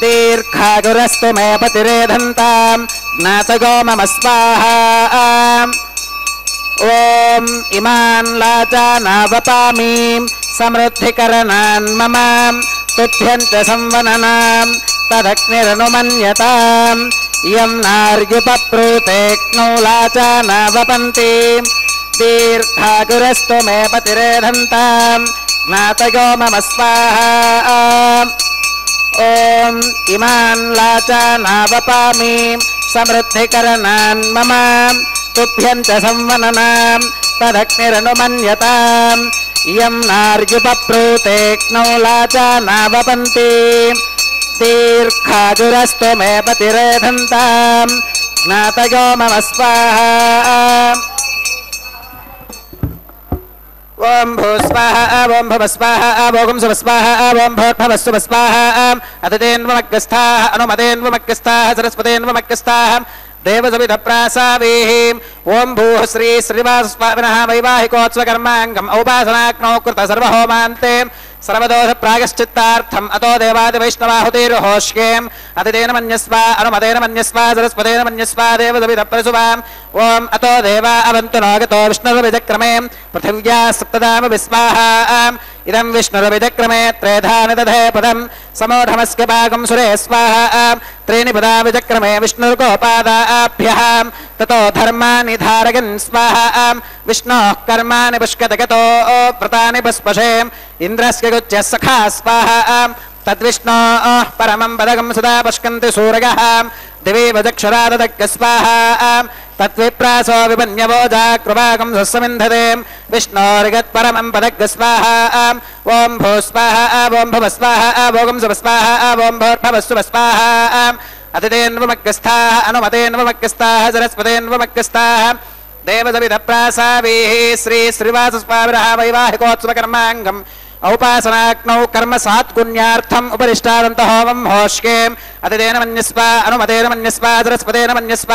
దీర్ఘాగురస్తు మే పతిరేధంతాం జ్ఞాతగో మమ స్వాహా ఓం ఇమాన్ లాజానావపామీం సమృద్ధికరణాన్ మమ తుభ్యం చ సంవననాం తదగ్నిరనుమన్యతాం ఇయం నార్యుపప్రూతేక్నౌ లాజానావపంతి దీర్ఘాగురస్తు మే పతిరేధంతాం జ్ఞాతగో మమ స్వాహా ఓం ఇమాన్ లాజానావపామీం సమృద్ధికరణాన్ మమ తుభ్యం చ సంవననాం తదగ్నిరనుమన్యతాం ఇయం నార్యుపప్రూతేక్నౌ లాజానావపంతి దీర్ఘాగురస్తు మే పతిరేధంతాం జ్ఞాతగో మమ స్వాహా ఓం భూ స్వాహా ఓం భవ స్వాహా ఓం శుభ స్వాహా ఓం భూర్భవస్వ స్వాహా అదితేన్వమగ్రస్థాః అనుమదేన్వమగ్రస్థాః సరస్వతేన్వమగ్రస్థాః దేవసవిధ ప్రాసావీః ఓం భూః శ్రీ శ్రీనివాసస్వామినః వైవాహికోత్సవకర్మాంగం ఔపాసనాగ్నౌ కృత సర్వహోమాంతే సర్వదోష ప్రాయశ్చిత్తార్థం అతో దేవాది వైష్ణవాహుతిర్హోష్యేం అతిదేన మన్యస్వ అనుమదేన మన్యస్వ సరస్వతేన మన్యస్వ దేవసవిధ ప్రసుభాం ఓం అతో దేవా అవంతు నాగతో విష్ణుర్విచక్రమే పృథివ్యా సప్తదామ విస్వాహా इदं विष्णुरविचक्रमे त्रेधानि दधे पदं समोढमस्य भागं सुरे स्वाहा त्रीणि पदा विचक्रमे विष्णुर्गोपादाभ्यः ततो धर्माणि धारयन् स्वाहा विष्णोः कर्माणि पुष्कतगतो व्रतानि पुष्पशे इन्द्रस्य गुच्यः सखा स्वाहा तद्विष्णोः परमं पदकं सदा पश्यन्ति सूरयः दिवि वदक्षराददग्ग स्वाहा तद्विप्रासो विपन्यवो जाकृभागं सस्समिन्धते विष्णोर्गत्परमं पदग्ग स्वाहा ॐ भू स्वाहा ॐ भुव स्वाहा भोगं सुव स्वाहा ॐ भोर्भवस्सुव स्वाहा अतिथेन्वमग्गस्थाः अनुमतेन्वमग्गस्थाः सरस्वतेन्वमग्गस्थाः देवसविधप्रासावीः श्री श्रीवासस्वामिनः वैवाहिकोत्सवकर्माङ्गम् औपासनाग्नौ कर्म सात्पुण्यार्थम् उपरिष्टारन्तः होमं होष्केम् अतिथेन मन्यस्व अनुमतेन मन्यस्व सरस्वतेन मन्यस्व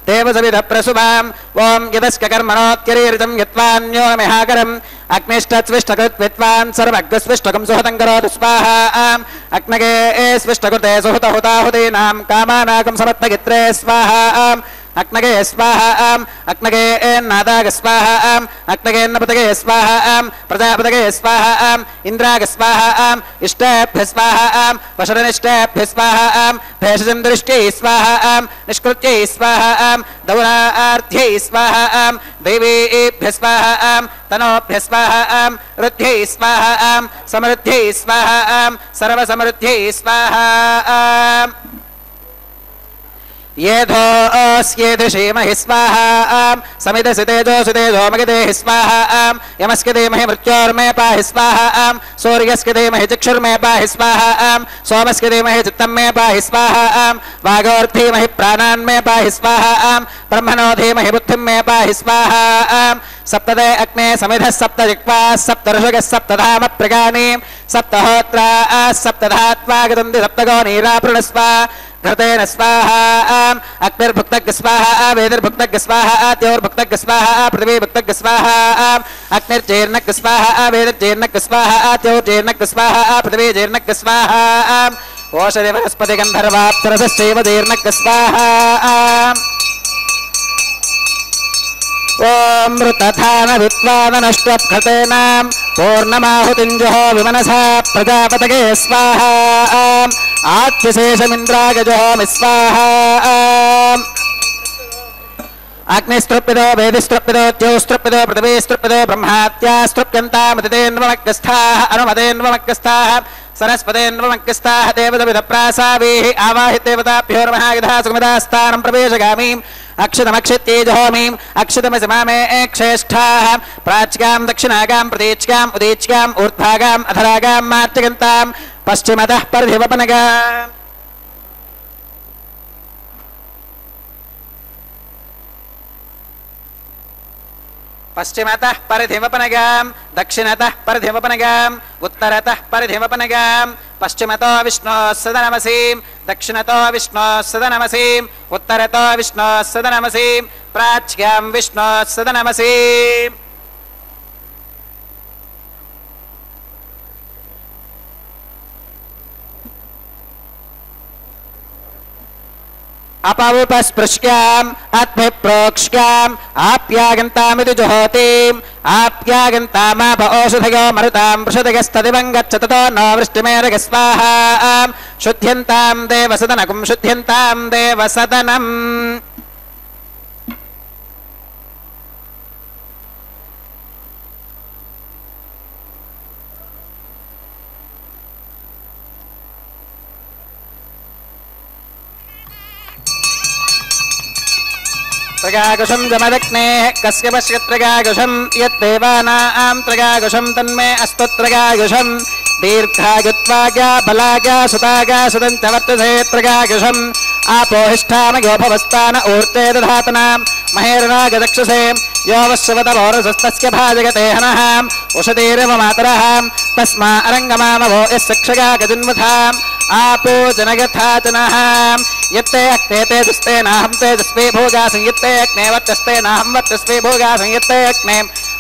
देवसविधप्रसुभाम् ॐ यदस्य कर्मणोत्किरीरितं यत्वान्योनमिहाकरम् अग्निष्टस्विष्टकृत् विद्वान् सर्वज्ञस्विष्टकं सुहतं करोतु स्वाहा अग्नगे स्विष्टकृते सुहतहुताहुतीनां कामानाकं समर्थगित्रे स्वाहा अग्नगे स्वाहा अग्नगे नादाग स्वाहा अग्नगेन्नपतगे स्वाहा प्रजापतगे स्वाहा इन्द्राग स्वाहा इष्टेभ्य स्वाहा वशरनिष्टेभ्य स्वाहा भेषजन्दृष्ट्यै स्वाहा निष्कृत्यै स्वाहा दौरार्थ्यै स्वाहा देवीभ्य स्वाहा तनोभ्य स्वाहा रुद्ध्यै स्वाहा समृद्ध्यै स्वाहा सर्वसमृद्ध्यै स्वाहा येधोऽस्येधीमहि स्वाहा समिधसि तेजोऽसि तेजो मगिदेहि स्वाहा यमस्के धीमहि मृत्योर्मे पाहि स्वाहा सूर्यस्के धीमहि चक्षुर्मे पाहि स्वाहा सोमस्के धीमहि चित्तं मे पाहि स्वाहा वागोर्धीमहि प्राणान् मे पाहि स्वाहा ब्रह्मणो धीमहि बुद्धिं मे पाहि स्वाहा सप्तदे अग्ने समिधः सप्त जिह्वा सप्त ऋषगः सप्तधाम प्रगानि सप्तहोत्रा सप्तधात्वा गतन्ति सप्तगो नीरापृणस्व घृतेन स्वाहा अग्निर्भुक्तग् स्वाहा वेदिर्भुक्तग् स्वाहा त्योर्भुक्तग् स्वाहा पृथिवीभुक्तग् स्वाहा अग्निर्जीर्णग् स्वाहा वेदिर्जीर्णग् स्वाहा त्योर्जीर्णग् स्वाहा पृथिवीजीर्णग् स्वाहा ओषधि वनस्पति गन्धर्वाप्सरसश्चैव जीर्णग् स्वाहा ॐ मृतधान विद्वाननष्ट्वघटेनां पूर्णमाहुतिञ्जहो विमनसा प्रजापतये स्वाहा आत्विशेषमिन्द्रागजहोमि स्वाहा अग्निस्तृप्यतो वेदिस्तृप्यतो द्यौस्तृप्यतो पृथिवीस्तृप्यतो ब्रह्मात्यास्तृप्यन्तामतितेन्वमग्गस्थाः अनुमतेन्वमग्गस्थाः सरस्वतेन्वमग्गस्थाः देवदविदप्रासावीः आवाहि देवताभ्यो नमः यथा सुखमिदास्थानं प्रवेशगामीम् अक्षतमक्षित्येजहोमीम् अक्षतमसि मामे क्षेष्ठाः प्राच्यां दक्षिणागां प्रतीच्याम् उदीच्याम् ऊर्ध्वागाम् अधरागां मार्जगन्तां पश्चिमतः परिधिवपनगाम् पश्चिमतः परिधिवपनगां दक्षिणतः परिधिवपनगां उत्तरतः परिधिवपनगां पश्चिमतो विष्णोः सदनमसीं दक्षिणतो विष्णोः सदनमसीं उत्तरतो विष्णोः सदनमसीं प्राच्यां विष्णोः सदनमसीं अपवुपस्पृश्याम् अत्मिप्रोक्ष्याम् आप्यागन्तामिति जुहोतीम् आप्यागन्तामाप ओषधयो मरुतां वृषदगस्तदिवं गच्छततो न वृष्टिमेरग स्वाहा शुद्ध्यन्तां देवसदनकुं शुद्ध्यन्तां देवसदनम् त्रगाकुशं जमदग्नेः कस्य पश्यत् त्रगाकुशं यद्देवानां त्रगाकुशं तन्मे अस्तु त्रगाकुशं दीर्घायुत्वाज्ञा बलाज्ञा सुताज्ञा सुदञ्च वर्तसे त्रगाकुशम् आपोहिष्ठामयो भवस्तान ऊर्ते दधातनां महेरनागदक्षसे यो वश्यवतमोरसस्तस्य भाजगते हनः उषतीरेव मातरः तस्मा अरङ्गमामवो यस्य क्षगागजिन्वथाम् आपो जनयथाचनः यत्ते अग्ने तेजस्तेनाहं तेजस्वी भोगा संयुत्ते अग्ने वर्चस्तेनाहं वर्चस्वी भोगा संयुत्ते अग्ने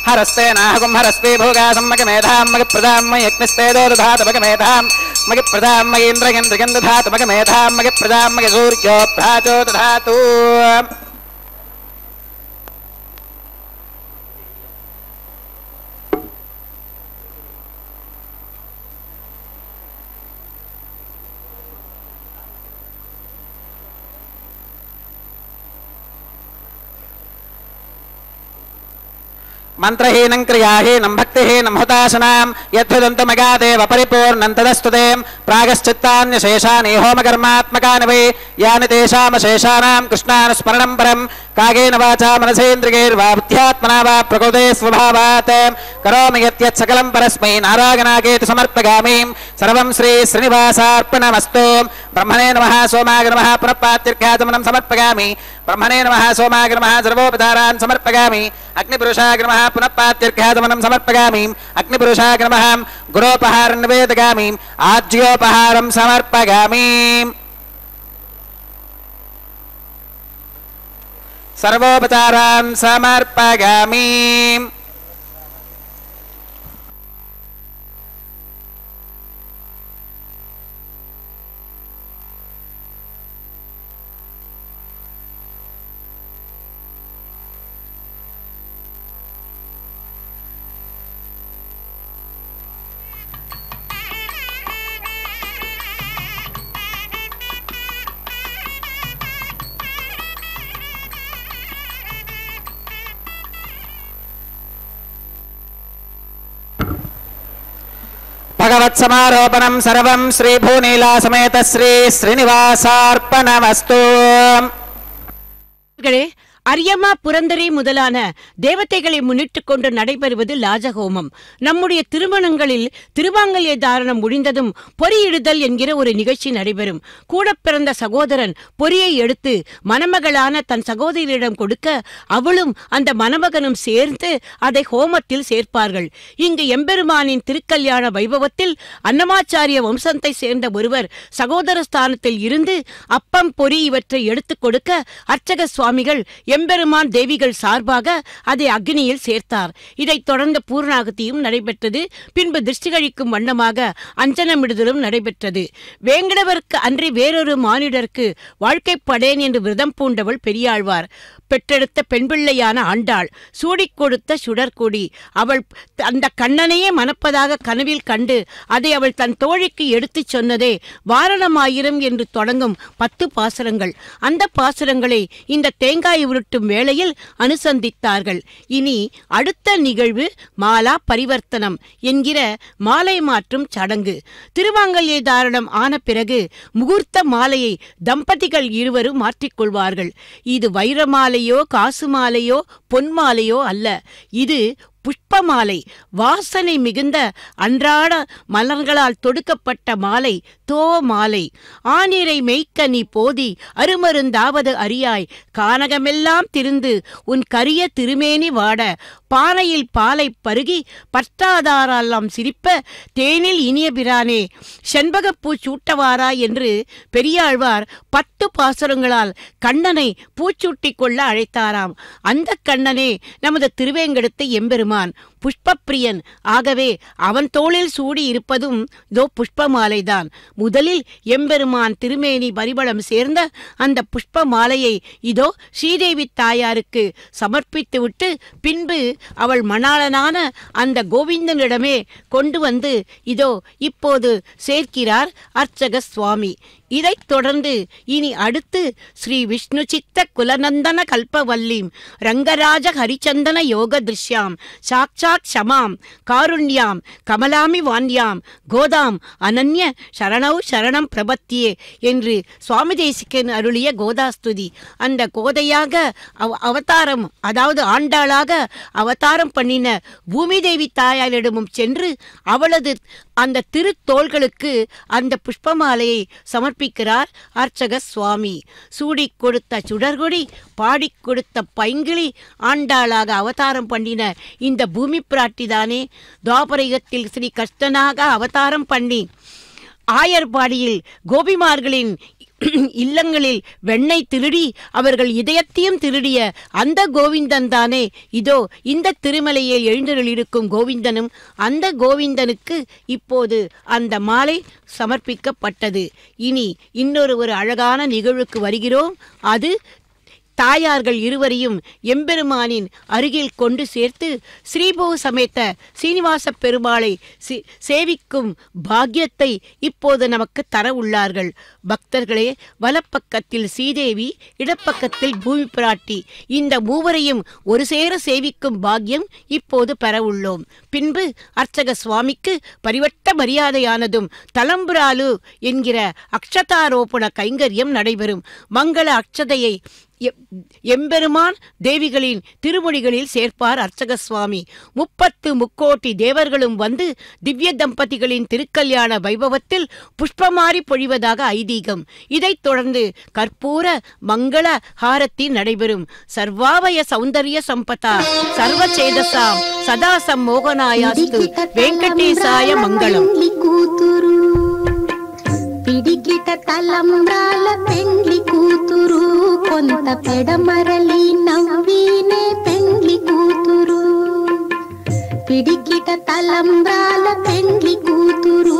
हरस्तेनाहं हरस्वी भोगा मगमेधां मगप्रदां मयज्ञस्तेजो दधातु मगमेधां मगप्रदां मगेन्द्रगेन्द्रगं दधातु मगमेधां मगप्रदां मगसूर्यो भ्राजो दधातु మంత్రహీనం క్రియాహీనం భక్తిహీనం హుతాశనాం యద్భుదంతమగాదేవ పరిపూర్ణం తదస్తుతే ప్రాగశ్చిత్తాన్యశేషాని హోమకర్మాత్మకాని వై యాని తేషామశేషానాం కృష్ణానుస్మరణం పరం కాగేన వాచా మనసేంద్రియైర్వా బుద్ధ్యాత్మనా వా ప్రకృతే స్వభావాత్ కరోమి యత్యత్ సకలం పరస్మై నారాయణాకేతు సమర్పయామి సర్వం శ్రీ శ్రీనివాసార్పణమస్తు బ్రహ్మణే నమః సోమాయ నమః పునఃపాత్యర్ఘ్యాచమనం సమర్పయామి బ్రహ్మణే నమః సోమాయ నమః సర్వోపచారాన్ సమర్పయామి అగ్నిపురుషాయ నమః పునఃపాత్యర్ఘ్యాచమనం సమర్పయామి అగ్నిపురుషాయ నమః గురోపహారం నివేదయామి ఆజ్యోపహారం సమర్పయామి సర్వోపచారాన్ సమర్పయామి భగవత్సమారోపణం సర్వం శ్రీ భూనీలా సమేత శ్రీ శ్రీనివాసార్పణమస్తు. அரியமா புரந்தரி முதலான தேவதைகளை முன்னிட்டு கொண்டு நடைபெறுவது லாஜஹோமம். நம்முடைய திருமணங்களில் திருவாங்கல்ய தாரணம் முடிந்ததும் பொறியிடுதல் என்கிற ஒரு நிகழ்ச்சி நடைபெறும். கூட பிறந்த சகோதரன் பொறியை எடுத்து மணமகளான தன் சகோதரியிடம் கொடுக்க அவளும் அந்த மணமகனும் சேர்ந்து அதை ஹோமத்தில் சேர்ப்பார்கள். இங்கு எம்பெருமானின் திருக்கல்யாண வைபவத்தில் அன்னமாச்சாரிய வம்சத்தை சேர்ந்த ஒருவர் சகோதர ஸ்தானத்தில் இருந்து அப்பம் பொறி இவற்றை எடுத்துக் கொடுக்க அர்ச்சக சுவாமிகள் எம்பெருமான் தேவிகள் சார்பாக அதை அக்னியில் சேர்த்தார். இதைத் தொடர்ந்து பூர்ணாகதியும் நடைபெற்றது. பின்பு திருஷ்டி கழிக்கும் வண்ணமாக அஞ்சனமிடுதலும் நடைபெற்றது. வேங்கடவருக்கு அன்றி வேறொரு மானிடருக்கு வாழ்க்கைப்படேன் என்று விரதம் பூண்டவள் பெரியாழ்வார். பெற்றெடுத்த பெண்பிள்ளையான ஆண்டாள், சூடிக் கொடுத்த சுடர்கொடி. அவள் அந்த கண்ணனையே மணப்பதாக கனவில் கண்டு அதை அவள் தன் தோழிக்கு எடுத்துச் சொன்னதே வாரணமாயிரம் என்று தொடங்கும் 10 பாசுரங்கள். அந்த பாசுரங்களை இந்த தேங்காய் உருட்டும் வேளையில் அனுசந்தித்தார்கள். இனி அடுத்த நிகழ்வு மாலா பரிவர்த்தனம் என்கிற மாலை மாற்றும் சடங்கு. திருவாங்கல்ய தாரணம் ஆன பிறகு முகூர்த்த மாலையை தம்பதிகள் இருவரும் மாற்றிக்கொள்வார்கள். இது வைரமாலையோ காசு மாலையோ பொன் மாலையோ அல்ல. இது புஷ்பமாலை, வாசனை மிகுந்த அன்றாட மலர்களால் தொடுக்கப்பட்ட மாலை, தோ மாலை. ஆனிரை மெய்க்க நீ போதி அருமருந்தாவது அறியாய், கானகமெல்லாம் திருந்து உன் கரிய திருமேனி வாட, பானையில் பாலை பருகி பற்றாதாரெல்லாம் சிரிப்ப, தேனில் இனிய பிரானே செண்பகப்பூ சூட்டவாரா என்று பெரியாழ்வார் 10 பாசுரங்களால் கண்ணனை பூச்சூட்டிக் கொள்ள அழைத்தாராம். அந்த கண்ணனே நமது திருவேங்கடத்தை எம்பெருமான், புஷ்பப்பிரியன். ஆகவே அவன் தோளில் சூடி இருப்பதும் இதோ புஷ்பமாலைதான். முதலில் எம்பெருமான் திருமேனி பரிபளம் சேர்ந்த அந்த புஷ்ப மாலையை இதோ ஸ்ரீதேவி தாயாருக்கு சமர்ப்பித்துவிட்டு பின்பு அவள் மணாளனான அந்த கோவிந்தனிடமே கொண்டு வந்து இதோ இப்போது சேர்க்கிறார் அர்ச்சக சுவாமி. இதைத் தொடர்ந்து இனி அடுத்து ஸ்ரீ விஷ்ணு சித்த குலநந்தன கல்பவல்லீம் ரங்கராஜ ஹரிச்சந்தன யோக திருஷ்யாம் சாட்சாத் ஷமாம் காருண்யாம் கமலாமி வான்யாம் கோதாம் அனன்ய சரணௌ சரணம் பிரபத்தியே என்று சுவாமி தேசிகன் அருளிய கோதாஸ்துதி. அந்த கோதையாக அவதாரம், அதாவது ஆண்டாளாக அவதாரம் பண்ணின பூமி தேவி தாயாரிடமும் சென்று அவளது அந்த திருத்தோள்களுக்கு அந்த புஷ்பமாலையை சமர்ப்பிக்கிறார் அர்ச்சக சுவாமி. சூடிக் கொடுத்த சுடர்கொடி, பாடிக் கொடுத்த பைங்கிளி, ஆண்டாளாக அவதாரம் பண்ணின இந்த பூமி பிராட்டிதானே. துவாபரயுகத்தில் ஸ்ரீ கிருஷ்ணனாக அவதாரம் பண்ணி ஆயர்பாடியில் கோபிமார்களின் இல்லங்களில் வெண்ணெய் திருடி அவர்கள் இதயத்தையும் திருடிய அந்த கோவிந்தன் தானே இதோ இந்த திருமலையில் எழுந்தருளிருக்கும் கோவிந்தனும். அந்த கோவிந்தனுக்கு இப்போது அந்த மாலை சமர்ப்பிக்கப்பட்டது. இனி இன்னொரு அழகான நிகழ்வுக்கு வருகிறோம். அது தாயார்கள் இருவரையும் எம்பெருமானின் அருகில் கொண்டு சேர்த்து ஸ்ரீபூ சமேத சீனிவாச பெருமாளை சேவிக்கும் பாக்கியத்தை இப்போது நமக்கு தர உள்ளார்கள். பக்தர்களே, வலப்பக்கத்தில் ஸ்ரீதேவி, இடப்பக்கத்தில் பூமி பிராட்டி, இந்த மூவரையும் ஒரு சேர சேவிக்கும் பாக்கியம் இப்போது பெற உள்ளோம். பின்பு அர்ச்சக சுவாமிக்கு பரிவட்ட மரியாதையானதும் தலம்புராலு என்கிற அக்ஷதாரோபண கைங்கரியம் நடைபெறும். மங்கள அக்ஷதையை எம்பெருமான் தேவிகளின் திருமொழிகளில் சேர்ப்பார் அர்ச்சக சுவாமி. 30 தேவர்களும் வந்து திவ்ய தம்பதிகளின் திருக்கல்யாண வைபவத்தில் புஷ்பமாரி பொழிவதாக ஐதீகம். இதைத் தொடர்ந்து கற்பூர மங்கள ஹாரத்தி நடைபெறும். சர்வாவய சௌந்தர்ய சம்பதா சர்வச்சேதசாம் சதா சம்மோகனாயாஸ்து வெங்கடேசாய மங்களம். పిడికిట తలంబ్రాల పెండ్లి కూతురు, కొంత పెడమరలి నవ్వీనే పెండ్లి కూతురు. పిడికిట తలంబ్రాల పెండ్లి కూతురు,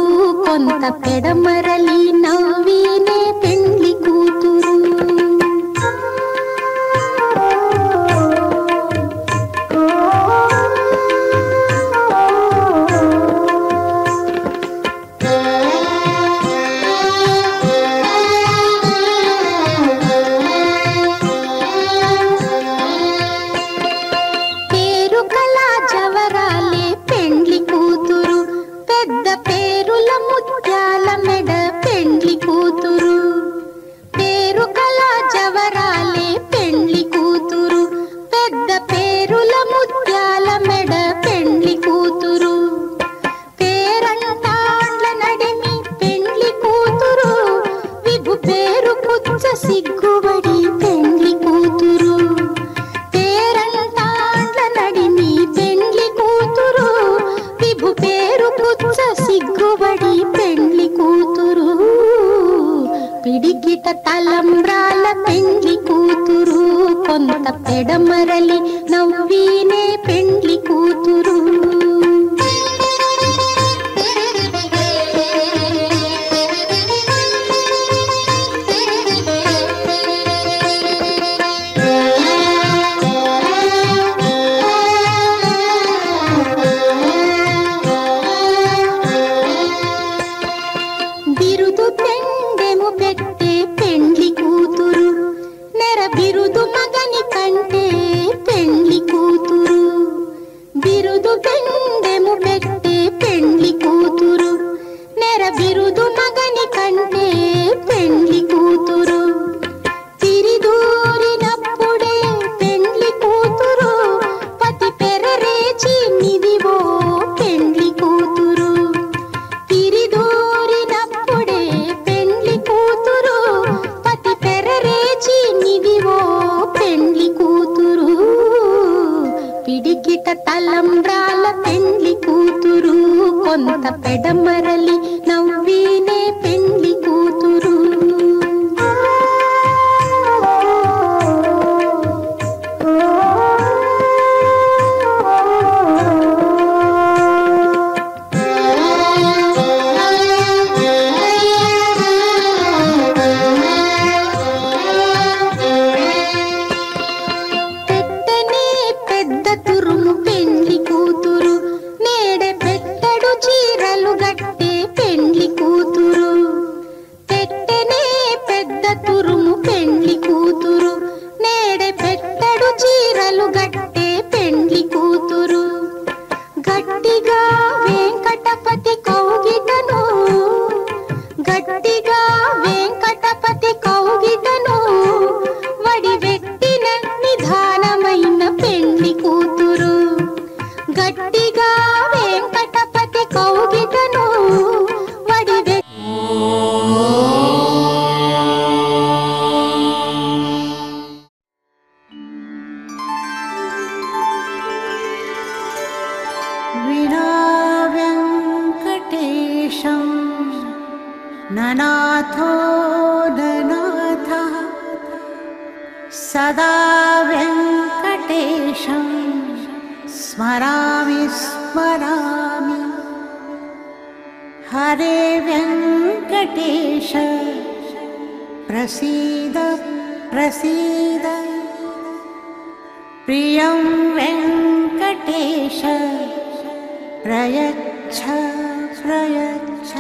కొంత పెడమరలి నవ్వీనే పెండ్లి కూతురు. తలంబ్రాల పెండ్లి కూతురు, కొంత పెడమరలి నవ్వీనే పెండ్లి కూతురు. బిరుదు పెండెము పెట్టే పెండ్లి కూతురు, నెర బిరుదు మగని కంటే పెండ్లి కూతురు. బిరుదు పెండెము పెట్టే పెండ్లి కూతురు, నెర బిరుదు మగని కంటే పెండ్లి కూతురు. తిరిదూరినప్పుడే పెండ్లి కూతురు, పతి పెరరేచి నిదివో పెండ్లి కూతురు. తిరిదూరినప్పుడే పెండ్లి కూతురు, పతి పెరరేచి నిదివో పెండ్లి కూతురు. పిడికిట తలంబ్రాల పెండ్లి కూతురు, కొంత పెడమరలి నవ్వీనే పెండ్లి కూతురు. పెట్టనే పెద్ద తురుము పెండ్లి కూతురు, నేడే పెట్టడు చీరలు గట్టే పెండ్లి కూతురు. పెట్టనే పెద్ద తురుము పెండ్లి కూతురు, నేడే పెట్టడు చీరలు గట్టే పెండ్లి కూతురు. గట్టిగా వెంకటపతి కౌగిటను, గట్టిగా వెంకటపతి కౌగిటను, వడి వెట్టిన నిధానమైన పెండ్లి కూతురు. గట్టిగా వెంకటపతి కౌగిటను, వడి వినా వెంకటేశం ననాథో ననాథ, సదా వెంకటేశం స్మరామి స్మరామి. హరే వెంకటేశ ప్రసీద ప్రసీద. प्रियं वेङ्कटेश प्रयच्छ प्रयच्छ